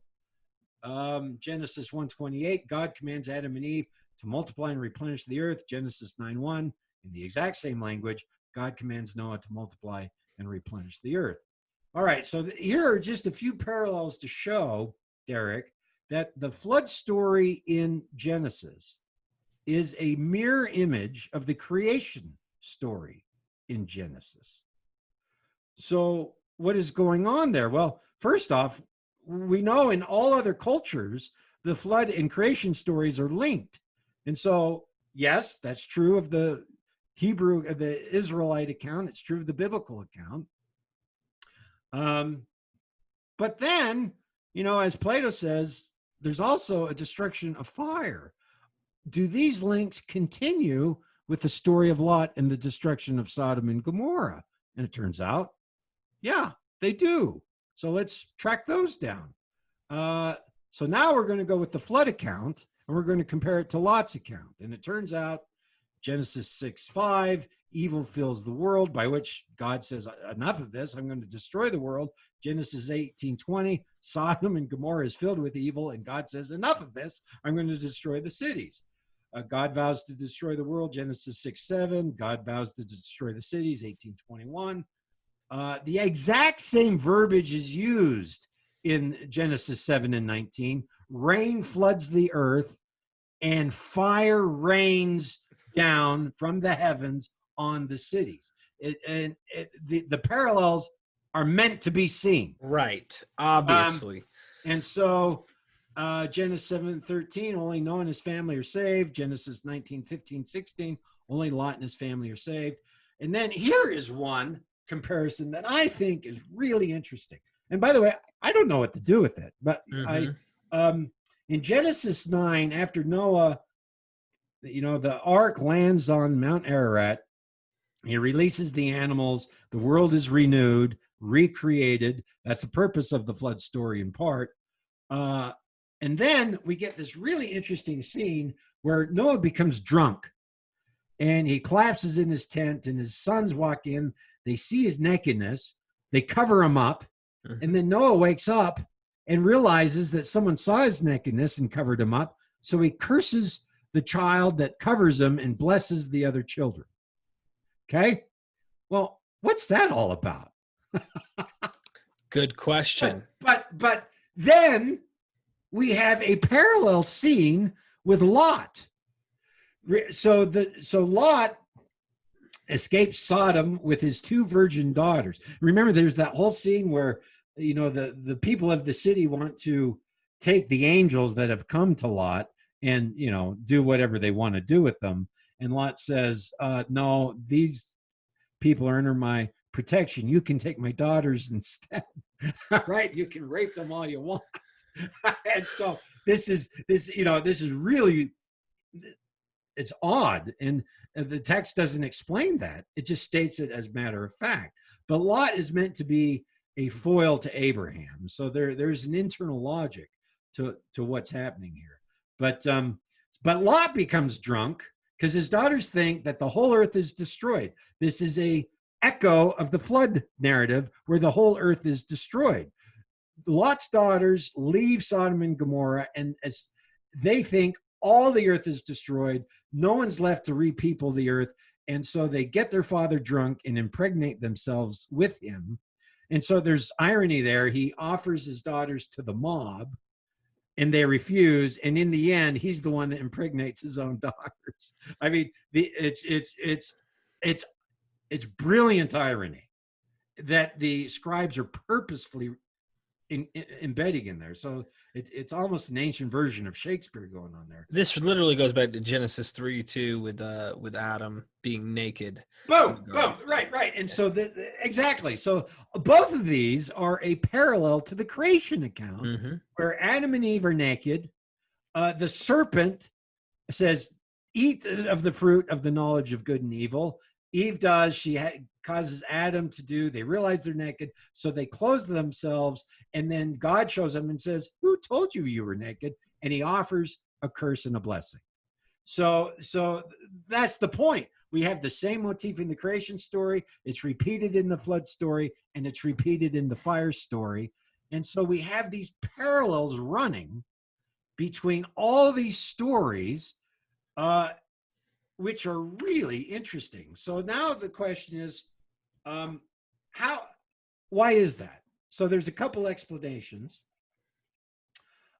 Genesis 1:28, God commands Adam and Eve to multiply and replenish the earth. Genesis 9:1, in the exact same language, God commands Noah to multiply and replenish the earth. All right, so here are just a few parallels to show, Derek, that the flood story in Genesis is a mirror image of the creation story in Genesis. So what is going on there? Well, first off, we know in all other cultures, the flood and creation stories are linked. And so, yes, that's true of the Hebrew, the Israelite account. It's true of the biblical account. But then, you know, as Plato says, there's also a destruction of fire. Do these links continue with the story of Lot and the destruction of Sodom and Gomorrah? And it turns out, yeah, they do. So let's track those down. So now we're going to go with the flood account, and we're going to compare it to Lot's account. And it turns out, Genesis 6:5, evil fills the world, by which God says, enough of this, I'm going to destroy the world. Genesis 18:20, Sodom and Gomorrah is filled with evil, and God says, enough of this, I'm going to destroy the cities. God vows to destroy the world, Genesis 6:7, God vows to destroy the cities, 18:21. The exact same verbiage is used in Genesis 7 and 19. Rain floods the earth, and fire rains down from the heavens on the cities. The parallels are meant to be seen. Right, obviously. And so Genesis 7:13, only Noah and his family are saved. Genesis 19:15, 16, only Lot and his family are saved. And then here is one comparison that I think is really interesting. And by the way, I don't know what to do with it, but in Genesis 9, after Noah, you know, the ark lands on Mount Ararat, he releases the animals, the world is renewed, recreated. That's the purpose of the flood story in part. And then we get this really interesting scene where Noah becomes drunk and he collapses in his tent, and his sons walk in. They see his nakedness. They cover him up. And then Noah wakes up and realizes that someone saw his nakedness and covered him up. So he curses the child that covers him and blesses the other children. Okay? Well, what's that all about? Good question. But then we have a parallel scene with Lot. So Lot escapes Sodom with his 2 virgin daughters. Remember, there's that whole scene where, the people of the city want to take the angels that have come to Lot and, do whatever they want to do with them. And Lot says, no, these people are under my protection. You can take my daughters instead. Right? You can rape them all you want. And so this is really, it's odd. And the text doesn't explain that. It just states it as matter of fact. But Lot is meant to be a foil to Abraham. So there's an internal logic to what's happening here. But Lot becomes drunk because his daughters think that the whole earth is destroyed. This is a echo of the flood narrative where the whole earth is destroyed. Lot's daughters leave Sodom and Gomorrah, and as they think all the earth is destroyed, no one's left to repeople the earth, and so they get their father drunk and impregnate themselves with him. And so there's irony there. He offers his daughters to the mob, and they refuse, and in the end, he's the one that impregnates his own daughters. I mean, it's brilliant irony that the scribes are purposefully embedding in there. So it's almost an ancient version of Shakespeare going on there. This literally goes back to Genesis 3:2 with Adam being naked. Boom. Right. And so exactly. So both of these are a parallel to the creation account, where Adam and Eve are naked. The serpent says, "Eat of the fruit of the knowledge of good and evil." Eve does. She causes Adam to do. They realize they're naked, so they clothe themselves. And then God shows them and says, "Who told you you were naked?" And he offers a curse and a blessing. So that's the point. We have the same motif in the creation story. It's repeated in the flood story, and it's repeated in the fire story. And so we have these parallels running between all these stories, which are really interesting. So now the question is, why is that? So there's a couple explanations.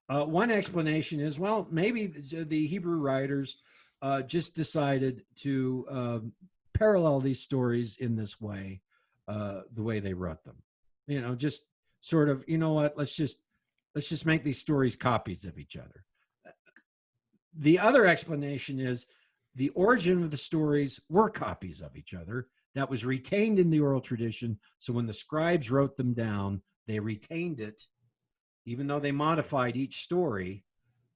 One explanation is, well, maybe the Hebrew writers just decided to parallel these stories in this way, the way they wrote them. Just sort of, let's just make these stories copies of each other. The other explanation is the origin of the stories were copies of each other. That was retained in the oral tradition. So when the scribes wrote them down, they retained it, even though they modified each story,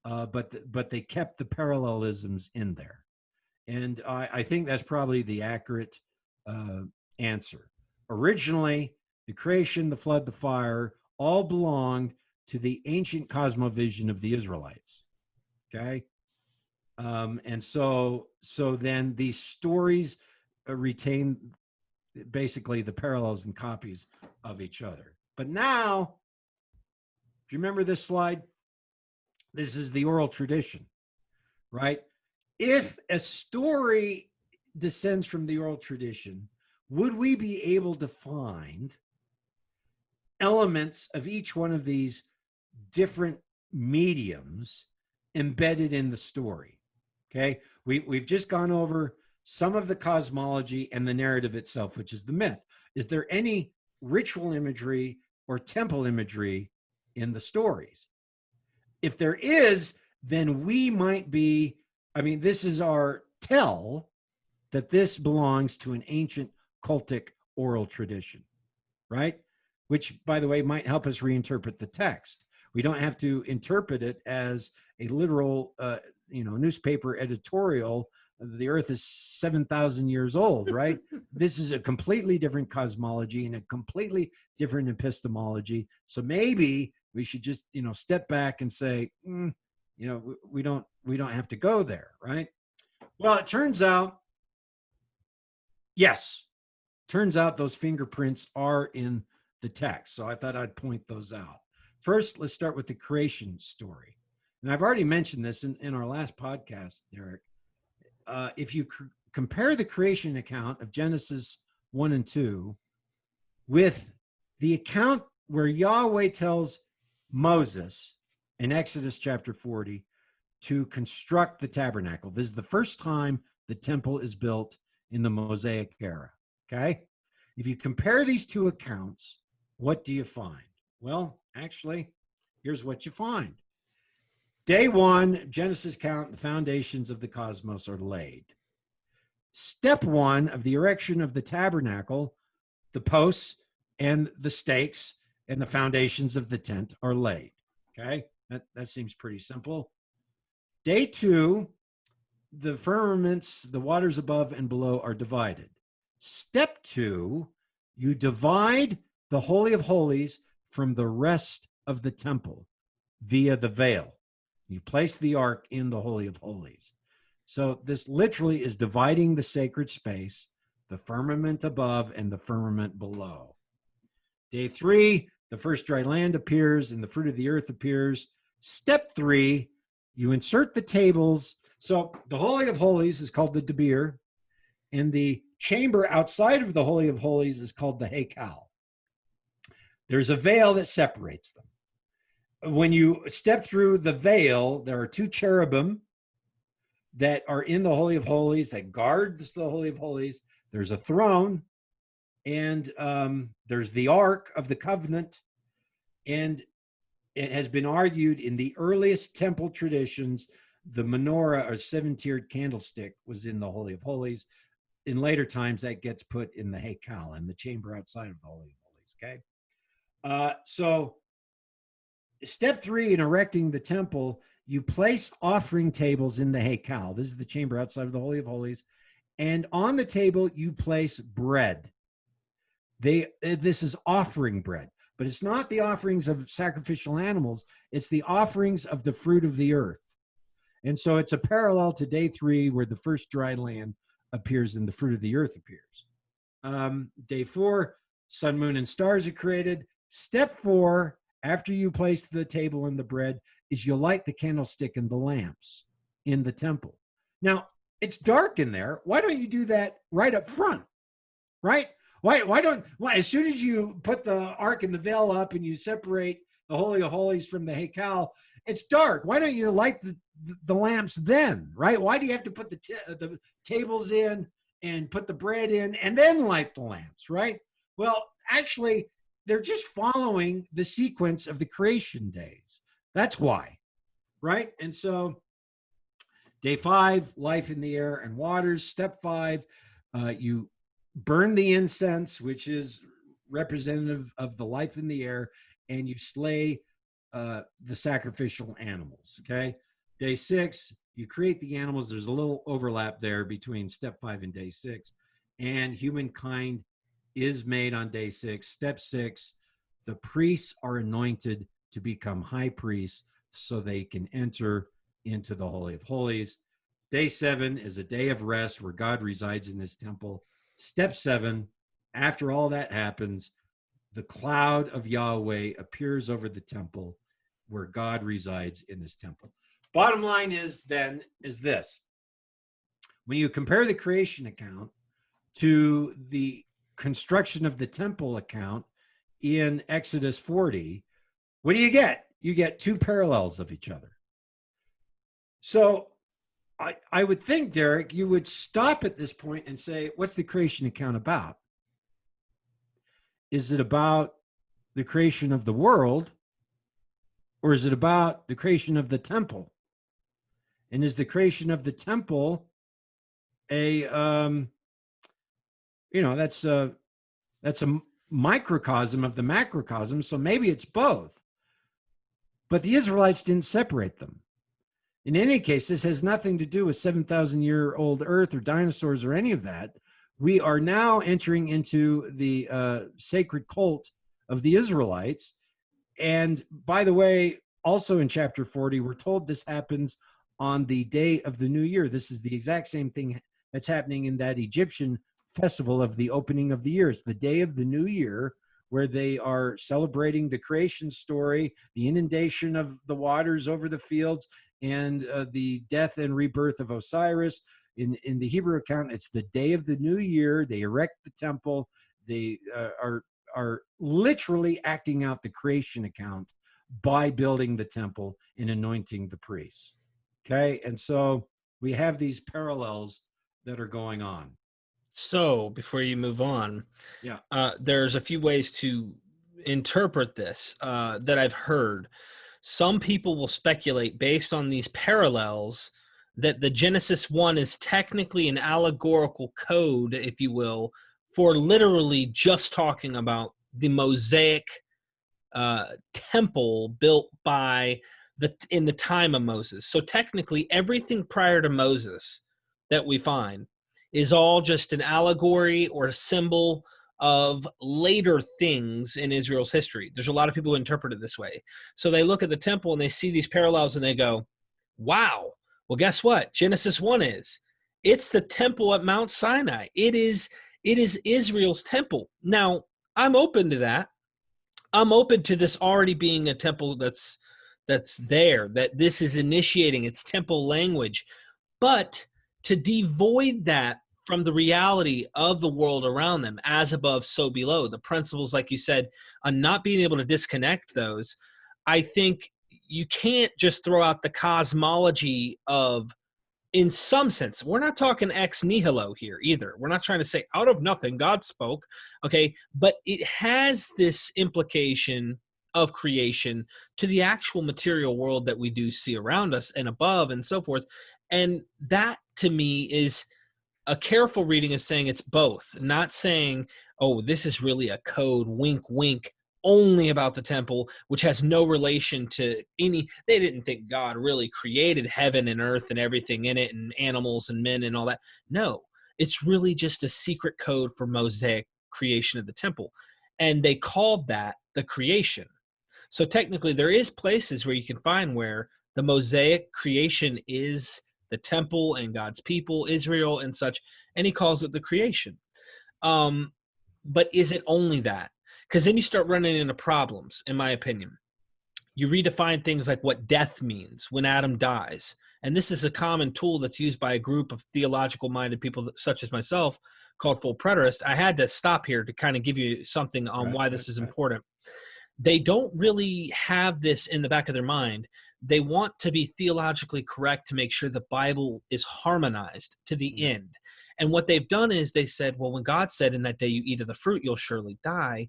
but they kept the parallelisms in there. And I think that's probably the accurate answer. Originally, the creation, the flood, the fire, all belonged to the ancient cosmovision of the Israelites. Okay? And so then these stories retain basically the parallels and copies of each other. But now, do you remember this slide? This is the oral tradition, right? If a story descends from the oral tradition, would we be able to find elements of each one of these different mediums embedded in the story? Okay, we've just gone over some of the cosmology and the narrative itself, which is the myth. Is there any ritual imagery or temple imagery in the stories? If there is, then we might be, this is our tell that this belongs to an ancient cultic oral tradition, right? Which, by the way, might help us reinterpret the text. We don't have to interpret it as a literal, newspaper editorial. The earth is 7,000 years old, right? This is a completely different cosmology and a completely different epistemology. So maybe we should just, step back and say, we don't have to go there, right? Well, it turns out, those fingerprints are in the text. So I thought I'd point those out. First, let's start with the creation story. And I've already mentioned this in our last podcast, Derek. If you compare the creation account of Genesis 1 and 2 with the account where Yahweh tells Moses in Exodus chapter 40 to construct the tabernacle. This is the first time the temple is built in the Mosaic era. Okay. If you compare these two accounts, what do you find? Well, actually, here's what you find. Day one, Genesis count, the foundations of the cosmos are laid. Step one of the erection of the tabernacle, the posts and the stakes and the foundations of the tent are laid. Okay, that seems pretty simple. Day two, the firmaments, the waters above and below are divided. Step two, you divide the Holy of Holies from the rest of the temple via the veil. You place the ark in the Holy of Holies. So this literally is dividing the sacred space, the firmament above and the firmament below. Day three, the first dry land appears and the fruit of the earth appears. Step three, you insert the tables. So the Holy of Holies is called the Debir, and the chamber outside of the Holy of Holies is called the Hekal. There's a veil that separates them. When you step through the veil, there are two cherubim that are in the Holy of Holies that guards the Holy of Holies. There's a throne, and there's the Ark of the Covenant, and it has been argued in the earliest temple traditions, the menorah or seven-tiered candlestick was in the Holy of Holies. In later times, that gets put in the Hekal, in the chamber outside of the Holy of Holies, okay? So step three in erecting the temple, you place offering tables in the Hekal. This is the chamber outside of the Holy of Holies. And on the table, you place bread. This is offering bread, but it's not the offerings of sacrificial animals. It's the offerings of the fruit of the earth. And so it's a parallel to day three where the first dry land appears and the fruit of the earth appears. Day four, sun, moon, and stars are created. Step four, after you place the table and the bread, is you light the candlestick and the lamps in the temple. Now, it's dark in there. Why don't you do that right up front, right? Why as soon as you put the ark and the veil up and you separate the Holy of Holies from the Hekal, it's dark. Why don't you light the lamps then, right? Why do you have to put the tables in and put the bread in and then light the lamps, right? Well, actually, they're just following the sequence of the creation days. That's why, right? And so day five, life in the air and waters. Step five, you burn the incense, which is representative of the life in the air, and you slay the sacrificial animals, okay? Day six, you create the animals. There's a little overlap there between step five and day six, and humankind is made on day six. Step six, the priests are anointed to become high priests so they can enter into the Holy of Holies. Day seven is a day of rest where God resides in his temple. Step seven, after all that happens, the cloud of Yahweh appears over the temple where God resides in his temple. Bottom line is this. When you compare the creation account to the construction of the temple account in Exodus 40, what do you get? You get two parallels of each other. So I would think, Derek, you would stop at this point and say, what's the creation account about? Is it about the creation of the world, or is it about the creation of the temple? And is the creation of the temple that's a microcosm of the macrocosm, so maybe it's both. But the Israelites didn't separate them. In any case, this has nothing to do with 7,000-year-old Earth or dinosaurs or any of that. We are now entering into the sacred cult of the Israelites. And by the way, also in chapter 40, we're told this happens on the day of the new year. This is the exact same thing that's happening in that Egyptian festival of the opening of the year. It's the day of the new year where they are celebrating the creation story, the inundation of the waters over the fields, and the death and rebirth of Osiris. In the Hebrew account, it's the day of the new year. They erect the temple. They are literally acting out the creation account by building the temple and anointing the priests. Okay, and so we have these parallels that are going on. So before you move on, Yeah. there's a few ways to interpret this that I've heard. Some people will speculate based on these parallels that the Genesis 1 is technically an allegorical code, if you will, for literally just talking about the Mosaic temple built by in the time of Moses. So technically, everything prior to Moses that we find is all just an allegory or a symbol of later things in Israel's history. There's a lot of people who interpret it this way. So they look at the temple and they see these parallels and they go, "Wow! Well, guess what? Genesis 1 is. It's the temple at Mount Sinai. It is Israel's temple." Now, I'm open to that. I'm open to this already being a temple that's there, that this is initiating its temple language. But to devoid that from the reality of the world around them, as above, so below, the principles, like you said, on not being able to disconnect those, I think you can't just throw out the cosmology of, in some sense, we're not talking ex nihilo here either. We're not trying to say out of nothing God spoke, okay? But it has this implication of creation to the actual material world that we do see around us and above and so forth. And that to me is a careful reading is saying it's both, not saying, oh, this is really a code, wink, wink, only about the temple, which has no relation to any, they didn't think God really created heaven and earth and everything in it and animals and men and all that. No, it's really just a secret code for Mosaic creation of the temple. And they called that the creation. So technically there is places where you can find where the Mosaic creation is the temple and God's people, Israel and such, and he calls it the creation. But is it only that? Because then you start running into problems, in my opinion. You redefine things like what death means when Adam dies. And this is a common tool that's used by a group of theological-minded people such as myself called full preterist. I had to stop here to kind of give you something on why this is important. They don't really have this in the back of their mind. They want to be theologically correct to make sure the Bible is harmonized to the end. And what they've done is they said, well, when God said in that day you eat of the fruit, you'll surely die,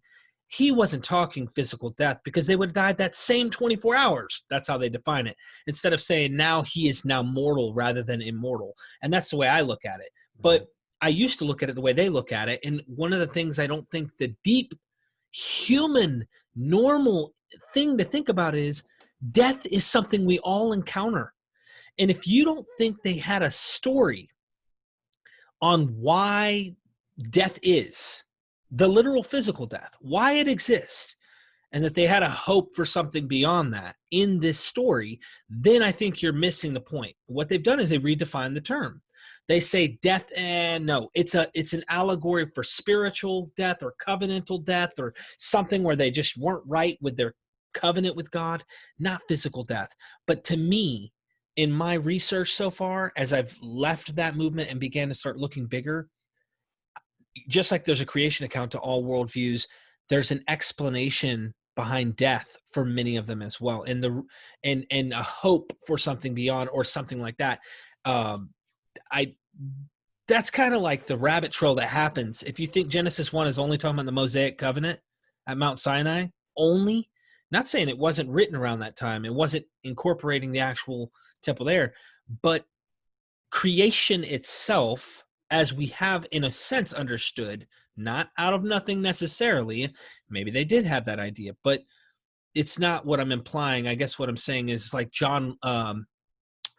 he wasn't talking physical death because they would have died that same 24 hours. That's how they define it. Instead of saying now he is now mortal rather than immortal. And that's the way I look at it. But I used to look at it the way they look at it. And one of the things I don't think the deep human normal thing to think about is death is something we all encounter. And if you don't think they had a story on why death is, the literal physical death, why it exists, and that they had a hope for something beyond that in this story, then I think you're missing the point. What they've done is they've redefined the term. They say death, and no, it's an allegory for spiritual death or covenantal death or something where they just weren't right with their covenant with God, not physical death. But to me, in my research so far, as I've left that movement and began to start looking bigger, just like there's a creation account to all worldviews, there's an explanation behind death for many of them as well, and a hope for something beyond or something like that. That's kind of like the rabbit trail that happens. If you think Genesis 1 is only talking about the Mosaic covenant at Mount Sinai, only, not saying it wasn't written around that time, it wasn't incorporating the actual temple there, but creation itself, as we have in a sense understood, not out of nothing necessarily, maybe they did have that idea, but it's not what I'm implying. I guess what I'm saying is like John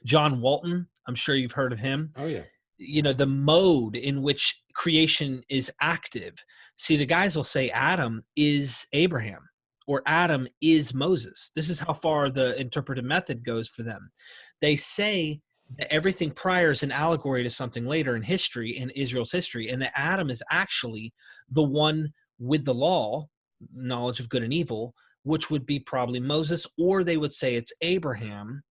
Walton, I'm sure you've heard of him. Oh, yeah. You know, the mode in which creation is active. See, the guys will say Adam is Abraham or Adam is Moses. This is how far the interpretive method goes for them. They say that everything prior is an allegory to something later in history, in Israel's history, and that Adam is actually the one with the law, knowledge of good and evil, which would be probably Moses, or they would say it's Abraham.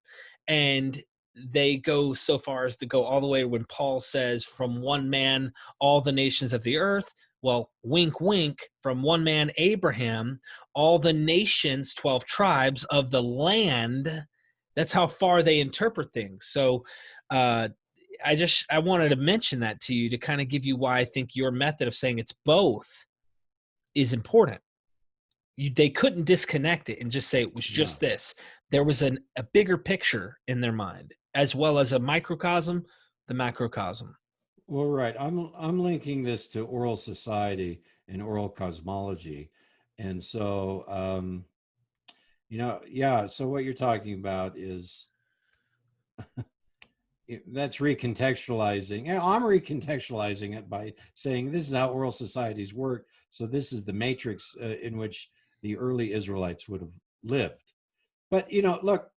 And they go so far as to go all the way when Paul says, from one man, all the nations of the earth. Well, wink, wink, from one man, Abraham, all the nations, 12 tribes of the land. That's how far they interpret things. So I wanted to mention that to you to kind of give you why I think your method of saying it's both is important. They couldn't disconnect it and just say it was just this. There was a bigger picture in their mind, as well as a microcosm, the macrocosm. Well, right. I'm linking this to oral society and oral cosmology, and so So what you're talking about is that's recontextualizing. And I'm recontextualizing it by saying this is how oral societies work. So this is the matrix in which the early Israelites would have lived. But look,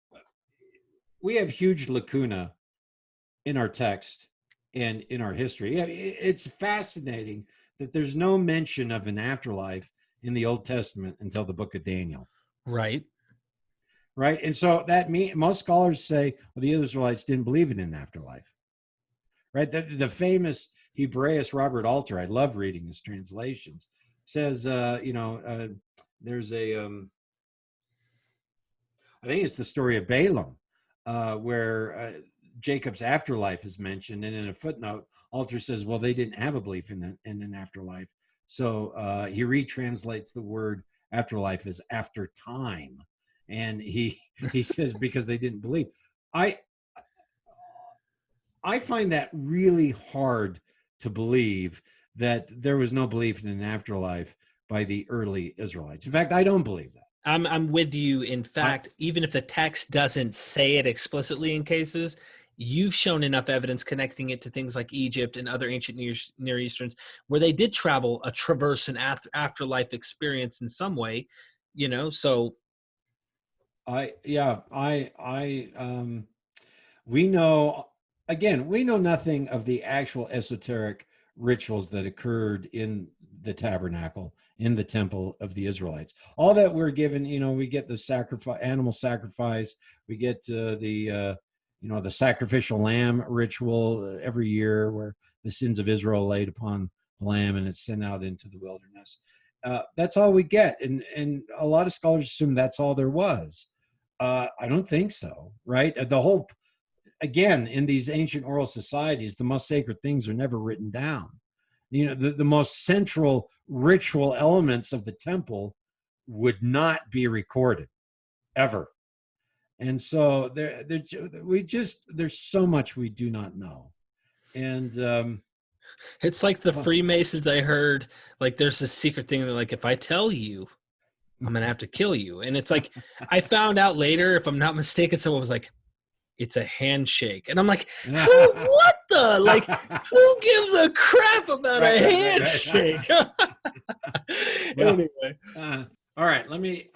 we have huge lacuna in our text and in our history. It's fascinating that there's no mention of an afterlife in the Old Testament until the book of Daniel. Right. Right. And so that most scholars say, well, the Israelites didn't believe in an afterlife. Right. The famous Hebraeus Robert Alter, I love reading his translations, says, there's I think it's the story of Balaam, where Jacob's afterlife is mentioned. And in a footnote, Alter says, well, they didn't have a belief in an afterlife. So he retranslates the word afterlife as after time. And he says, because they didn't believe. I find that really hard to believe, that there was no belief in an afterlife by the early Israelites. In fact, I don't believe that. I'm with you. In fact, even if the text doesn't say it explicitly in cases, you've shown enough evidence connecting it to things like Egypt and other ancient Near Easterns, where they did traverse an afterlife experience in some way, so. We know nothing of the actual esoteric rituals that occurred in the tabernacle, in the temple of the Israelites. All that we're given, we get the animal sacrifice, we get the sacrificial lamb ritual every year, where the sins of Israel are laid upon the lamb and it's sent out into the wilderness. That's all we get, and a lot of scholars assume that's all there was. I don't think so, right? Again, in these ancient oral societies, the most sacred things are never written down. The most central ritual elements of the temple would not be recorded, ever. And so there's so much we do not know. And it's like the Freemasons. I heard, like, there's a secret thing that, like, if I tell you, I'm going to have to kill you. And it's like, I found out later, if I'm not mistaken, someone was like, it's a handshake. And I'm like, what the? Like, who gives a crap about a handshake? Anyway. All right, let me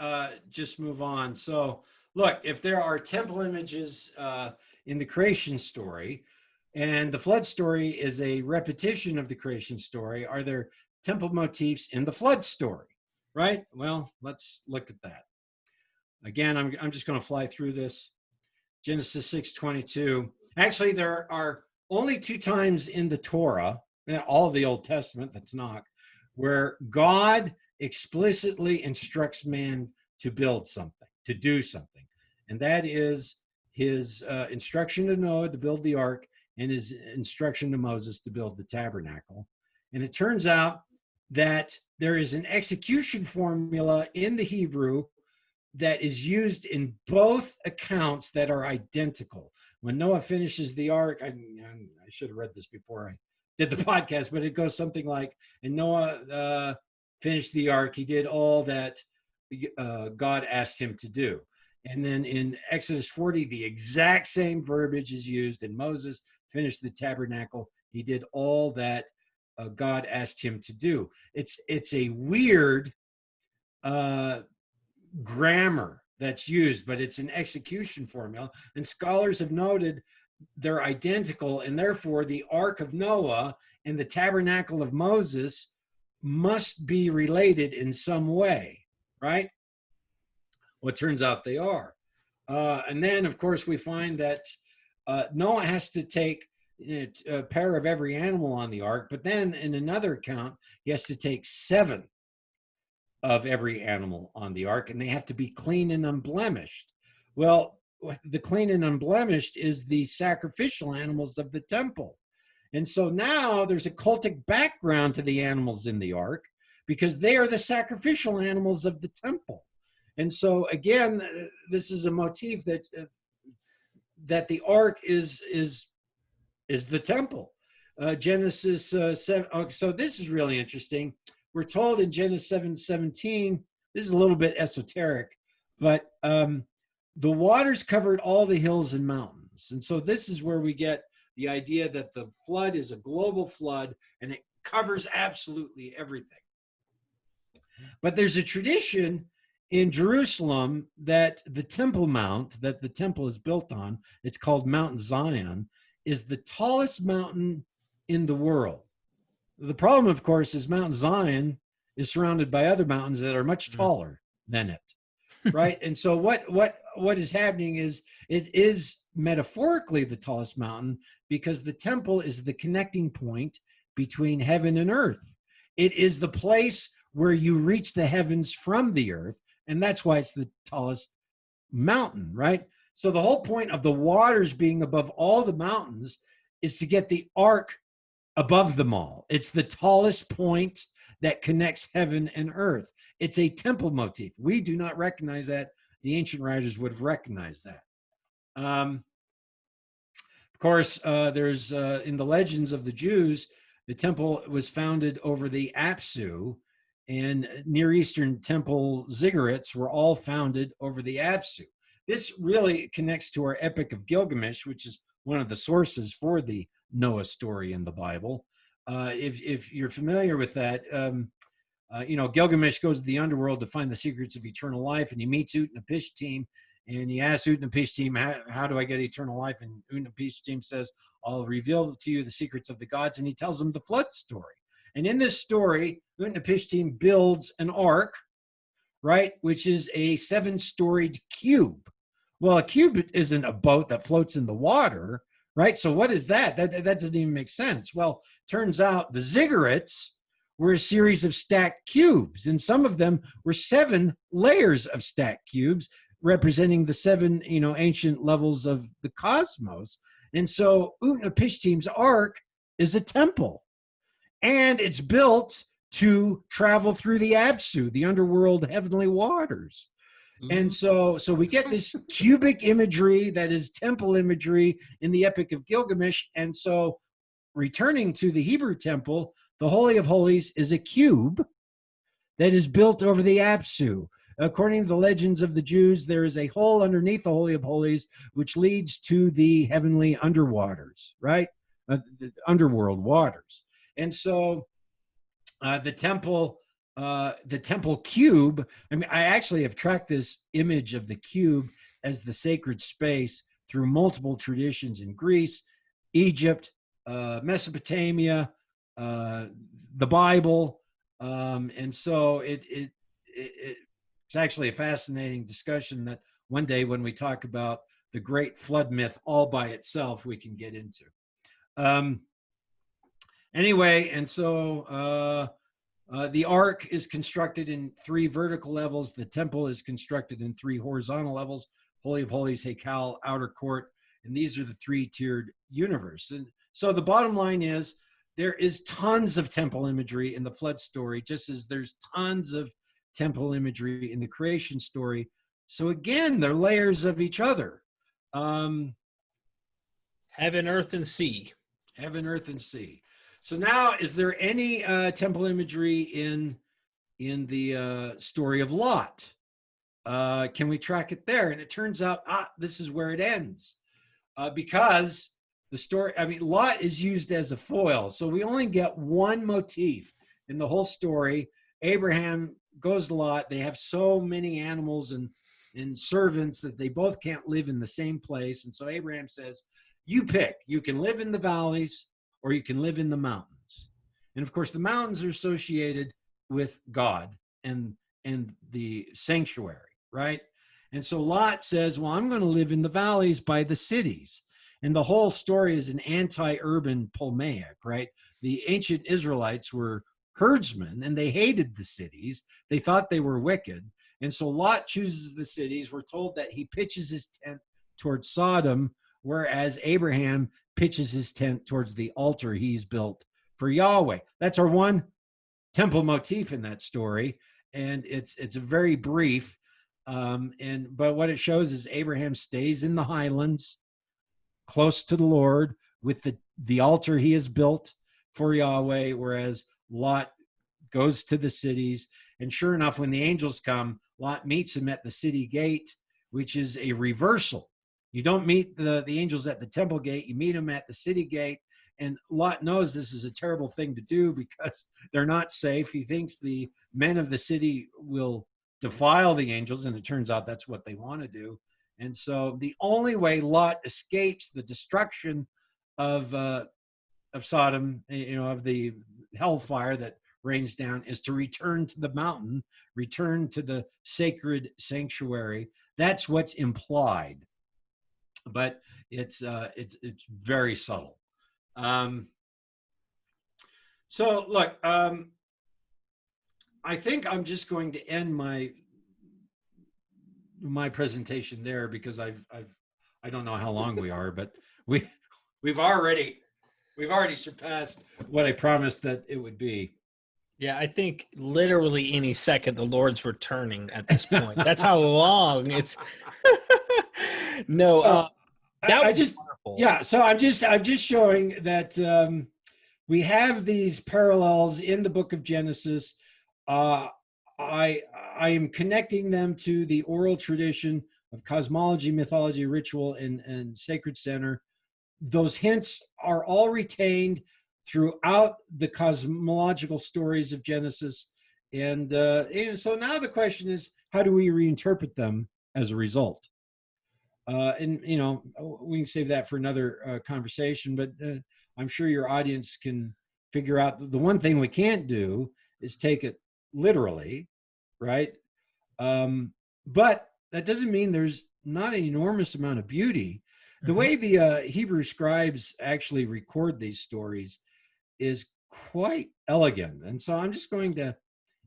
just move on. So, look, if there are temple images in the creation story, and the flood story is a repetition of the creation story, are there temple motifs in the flood story? Right? Well, let's look at that. Again, I'm just going to fly through this. Genesis 6:22. Actually, there are only 2 times in the Torah, all of the Old Testament, the Tanakh, where God explicitly instructs man to build something, to do something. And that is his instruction to Noah to build the ark, and his instruction to Moses to build the tabernacle. And it turns out that there is an execution formula in the Hebrew that is used in both accounts that are identical. When Noah finishes the ark, I should have read this before I did the podcast, but it goes something like, and Noah finished the ark, he did all that God asked him to do. And then in Exodus 40, the exact same verbiage is used, and Moses finished the tabernacle. He did all that God asked him to do. It's a weird grammar that's used, but it's an execution formula. And scholars have noted they're identical, and therefore the Ark of Noah and the tabernacle of Moses must be related in some way, right? Well, it turns out they are. And then, of course, we find that Noah has to take a pair of every animal on the ark, but then in another account, he has to take 7 of every animal on the ark, and they have to be clean and unblemished. Well, the clean and unblemished is the sacrificial animals of the temple. And so now there's a cultic background to the animals in the ark because they are the sacrificial animals of the temple. And so again, this is a motif that that the ark is the temple. Genesis 7. So this is really interesting. We're told in Genesis 7:17. This is a little bit esoteric, but the waters covered all the hills and mountains. And so this is where we get the idea that the flood is a global flood and it covers absolutely everything. But there's a tradition in Jerusalem that the Temple Mount that the temple is built on, it's called Mount Zion, is the tallest mountain in the world. The problem, of course, is Mount Zion is surrounded by other mountains that are much taller than it, right? And so what is happening is it is metaphorically the tallest mountain because the temple is the connecting point between heaven and earth. It is the place where you reach the heavens from the earth, and that's why it's the tallest mountain, right? So the whole point of the waters being above all the mountains is to get the ark above them all. It's the tallest point that connects heaven and earth. It's a temple motif. We do not recognize that. The ancient writers would have recognized that. Of course, there's in the legends of the Jews, the temple was founded over the Apsu, and Near Eastern temple ziggurats were all founded over the Apsu. This really connects to our Epic of Gilgamesh, which is one of the sources for the Noah story in the Bible. If you're familiar with that, Gilgamesh goes to the underworld to find the secrets of eternal life, and he meets Utnapishtim, and he asks Utnapishtim, how do I get eternal life? And Utnapishtim says, I'll reveal to you the secrets of the gods, and he tells him the flood story. And in this story, Utnapishtim builds an ark, right, which is a 7-storied cube. Well, a cube isn't a boat that floats in the water, right? So what is that? That doesn't even make sense. Well, turns out the ziggurats were a series of stacked cubes, and some of them were 7 layers of stacked cubes representing the 7, ancient levels of the cosmos. And so Utnapishtim's ark is a temple, and it's built to travel through the Apsu, the underworld heavenly waters. And so we get this cubic imagery that is temple imagery in the Epic of Gilgamesh. And so returning to the Hebrew temple, the Holy of Holies is a cube that is built over the Apsu. According to the legends of the Jews, there is a hole underneath the Holy of Holies, which leads to the heavenly underwaters, right? The underworld waters. And so the temple cube, I actually have tracked this image of the cube as the sacred space through multiple traditions in Greece, Egypt, Mesopotamia, the Bible. And so it's actually a fascinating discussion that one day when we talk about the great flood myth all by itself, we can get into. Anyway, and so the ark is constructed in 3 vertical levels. The temple is constructed in 3 horizontal levels: Holy of Holies, Hekal, Outer Court, and these are the 3-tiered universe. And so the bottom line is there is tons of temple imagery in the flood story, just as there's tons of temple imagery in the creation story. So again, they're layers of each other. Heaven, earth, and sea. Heaven, earth, and sea. So now, is there any temple imagery in the story of Lot? Can we track it there? And it turns out, this is where it ends. Because the story, Lot is used as a foil. So we only get one motif in the whole story. Abraham goes to Lot. They have so many animals and servants that they both can't live in the same place. And so Abraham says, you pick. You can live in the valleys or you can live in the mountains. And of course, the mountains are associated with God and the sanctuary, right? And so Lot says, well, I'm going to live in the valleys by the cities. And the whole story is an anti-urban polemic, right? The ancient Israelites were herdsmen and they hated the cities. They thought they were wicked. And so Lot chooses the cities. We're told that he pitches his tent towards Sodom, whereas Abraham pitches his tent towards the altar he's built for Yahweh. That's our one temple motif in that story, and it's very brief. But what it shows is Abraham stays in the highlands, close to the Lord, with the altar he has built for Yahweh, whereas Lot goes to the cities. And sure enough, when the angels come, Lot meets him at the city gate, which is a reversal. You don't meet the angels at the temple gate, you meet them at the city gate. And Lot knows this is a terrible thing to do because they're not safe. He thinks the men of the city will defile the angels, and it turns out that's what they want to do. And so the only way Lot escapes the destruction of Sodom, of the hellfire that rains down, is to return to the mountain, return to the sacred sanctuary. That's what's implied, but it's very subtle. So look, I think I'm just going to end my presentation there, because I don't know how long we are, but we've already surpassed what I promised that it would be. Yeah, I think literally any second the Lord's returning at this point. That's how long it's. No, that was just wonderful. Yeah. So I'm just showing that we have these parallels in the book of Genesis. I am connecting them to the oral tradition of cosmology, mythology, ritual, and sacred center. Those hints are all retained throughout the cosmological stories of Genesis. And so now the question is, how do we reinterpret them as a result? And we can save that for another conversation, but I'm sure your audience can figure out. The one thing we can't do is take it literally, right? But that doesn't mean there's not an enormous amount of beauty. The way the Hebrew scribes actually record these stories is quite elegant. And so I'm just going to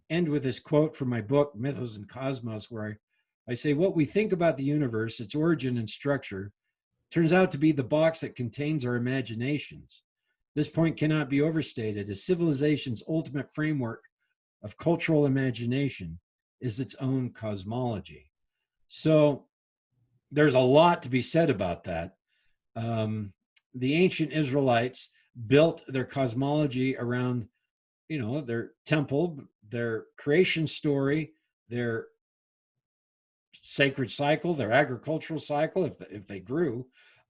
end with this quote from my book, Mythos and Cosmos, where I say, what we think about the universe, its origin and structure, turns out to be the box that contains our imaginations. This point cannot be overstated, as civilization's ultimate framework of cultural imagination is its own cosmology. So there's a lot to be said about that. The ancient Israelites built their cosmology around, their temple, their creation story, their sacred cycle, their agricultural cycle, if they grew,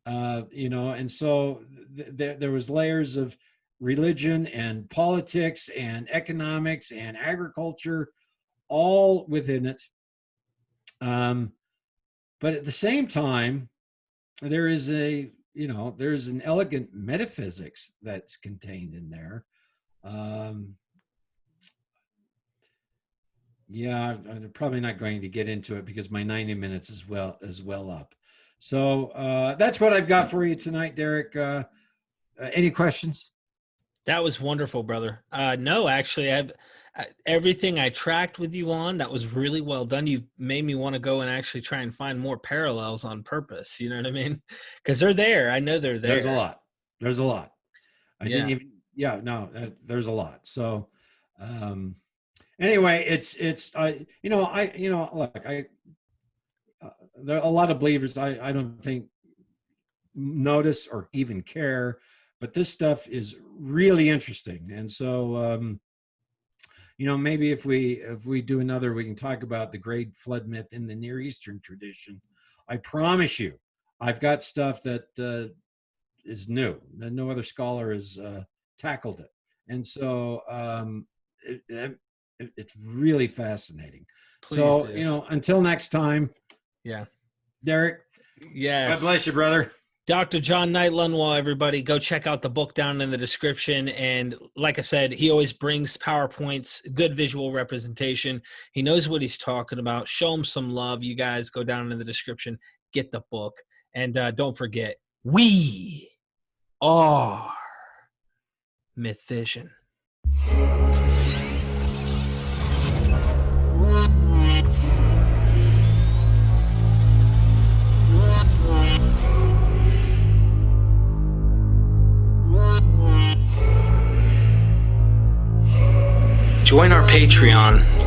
and so there was layers of religion and politics and economics and agriculture all within it. But at the same time, there is there's an elegant metaphysics that's contained in there. I'm probably not going to get into it because my 90 minutes is well up. So that's what I've got for you tonight, Derek. Any questions? That was wonderful, brother. No, actually, everything I tracked with you on, that was really well done. You made me want to go and actually try and find more parallels on purpose. You know what I mean? Because they're there. I know they're there. There's a lot. Yeah. There's a lot. So anyway, there are a lot of believers I don't think notice or even care, but this stuff is really interesting. And so maybe if we do another, we can talk about the great flood myth in the Near Eastern tradition. I promise you, I've got stuff that is new, that no other scholar has tackled it. And so it's really fascinating. Please so do. Until next time. Yeah. Derek. Yes. God bless you, brother. Dr. John Knight Lundwal, everybody, go check out the book down in the description. And like I said, he always brings PowerPoints, good visual representation. He knows what he's talking about. Show him some love. You guys go down in the description, get the book. And don't forget, we are Myth Vision. join our Patreon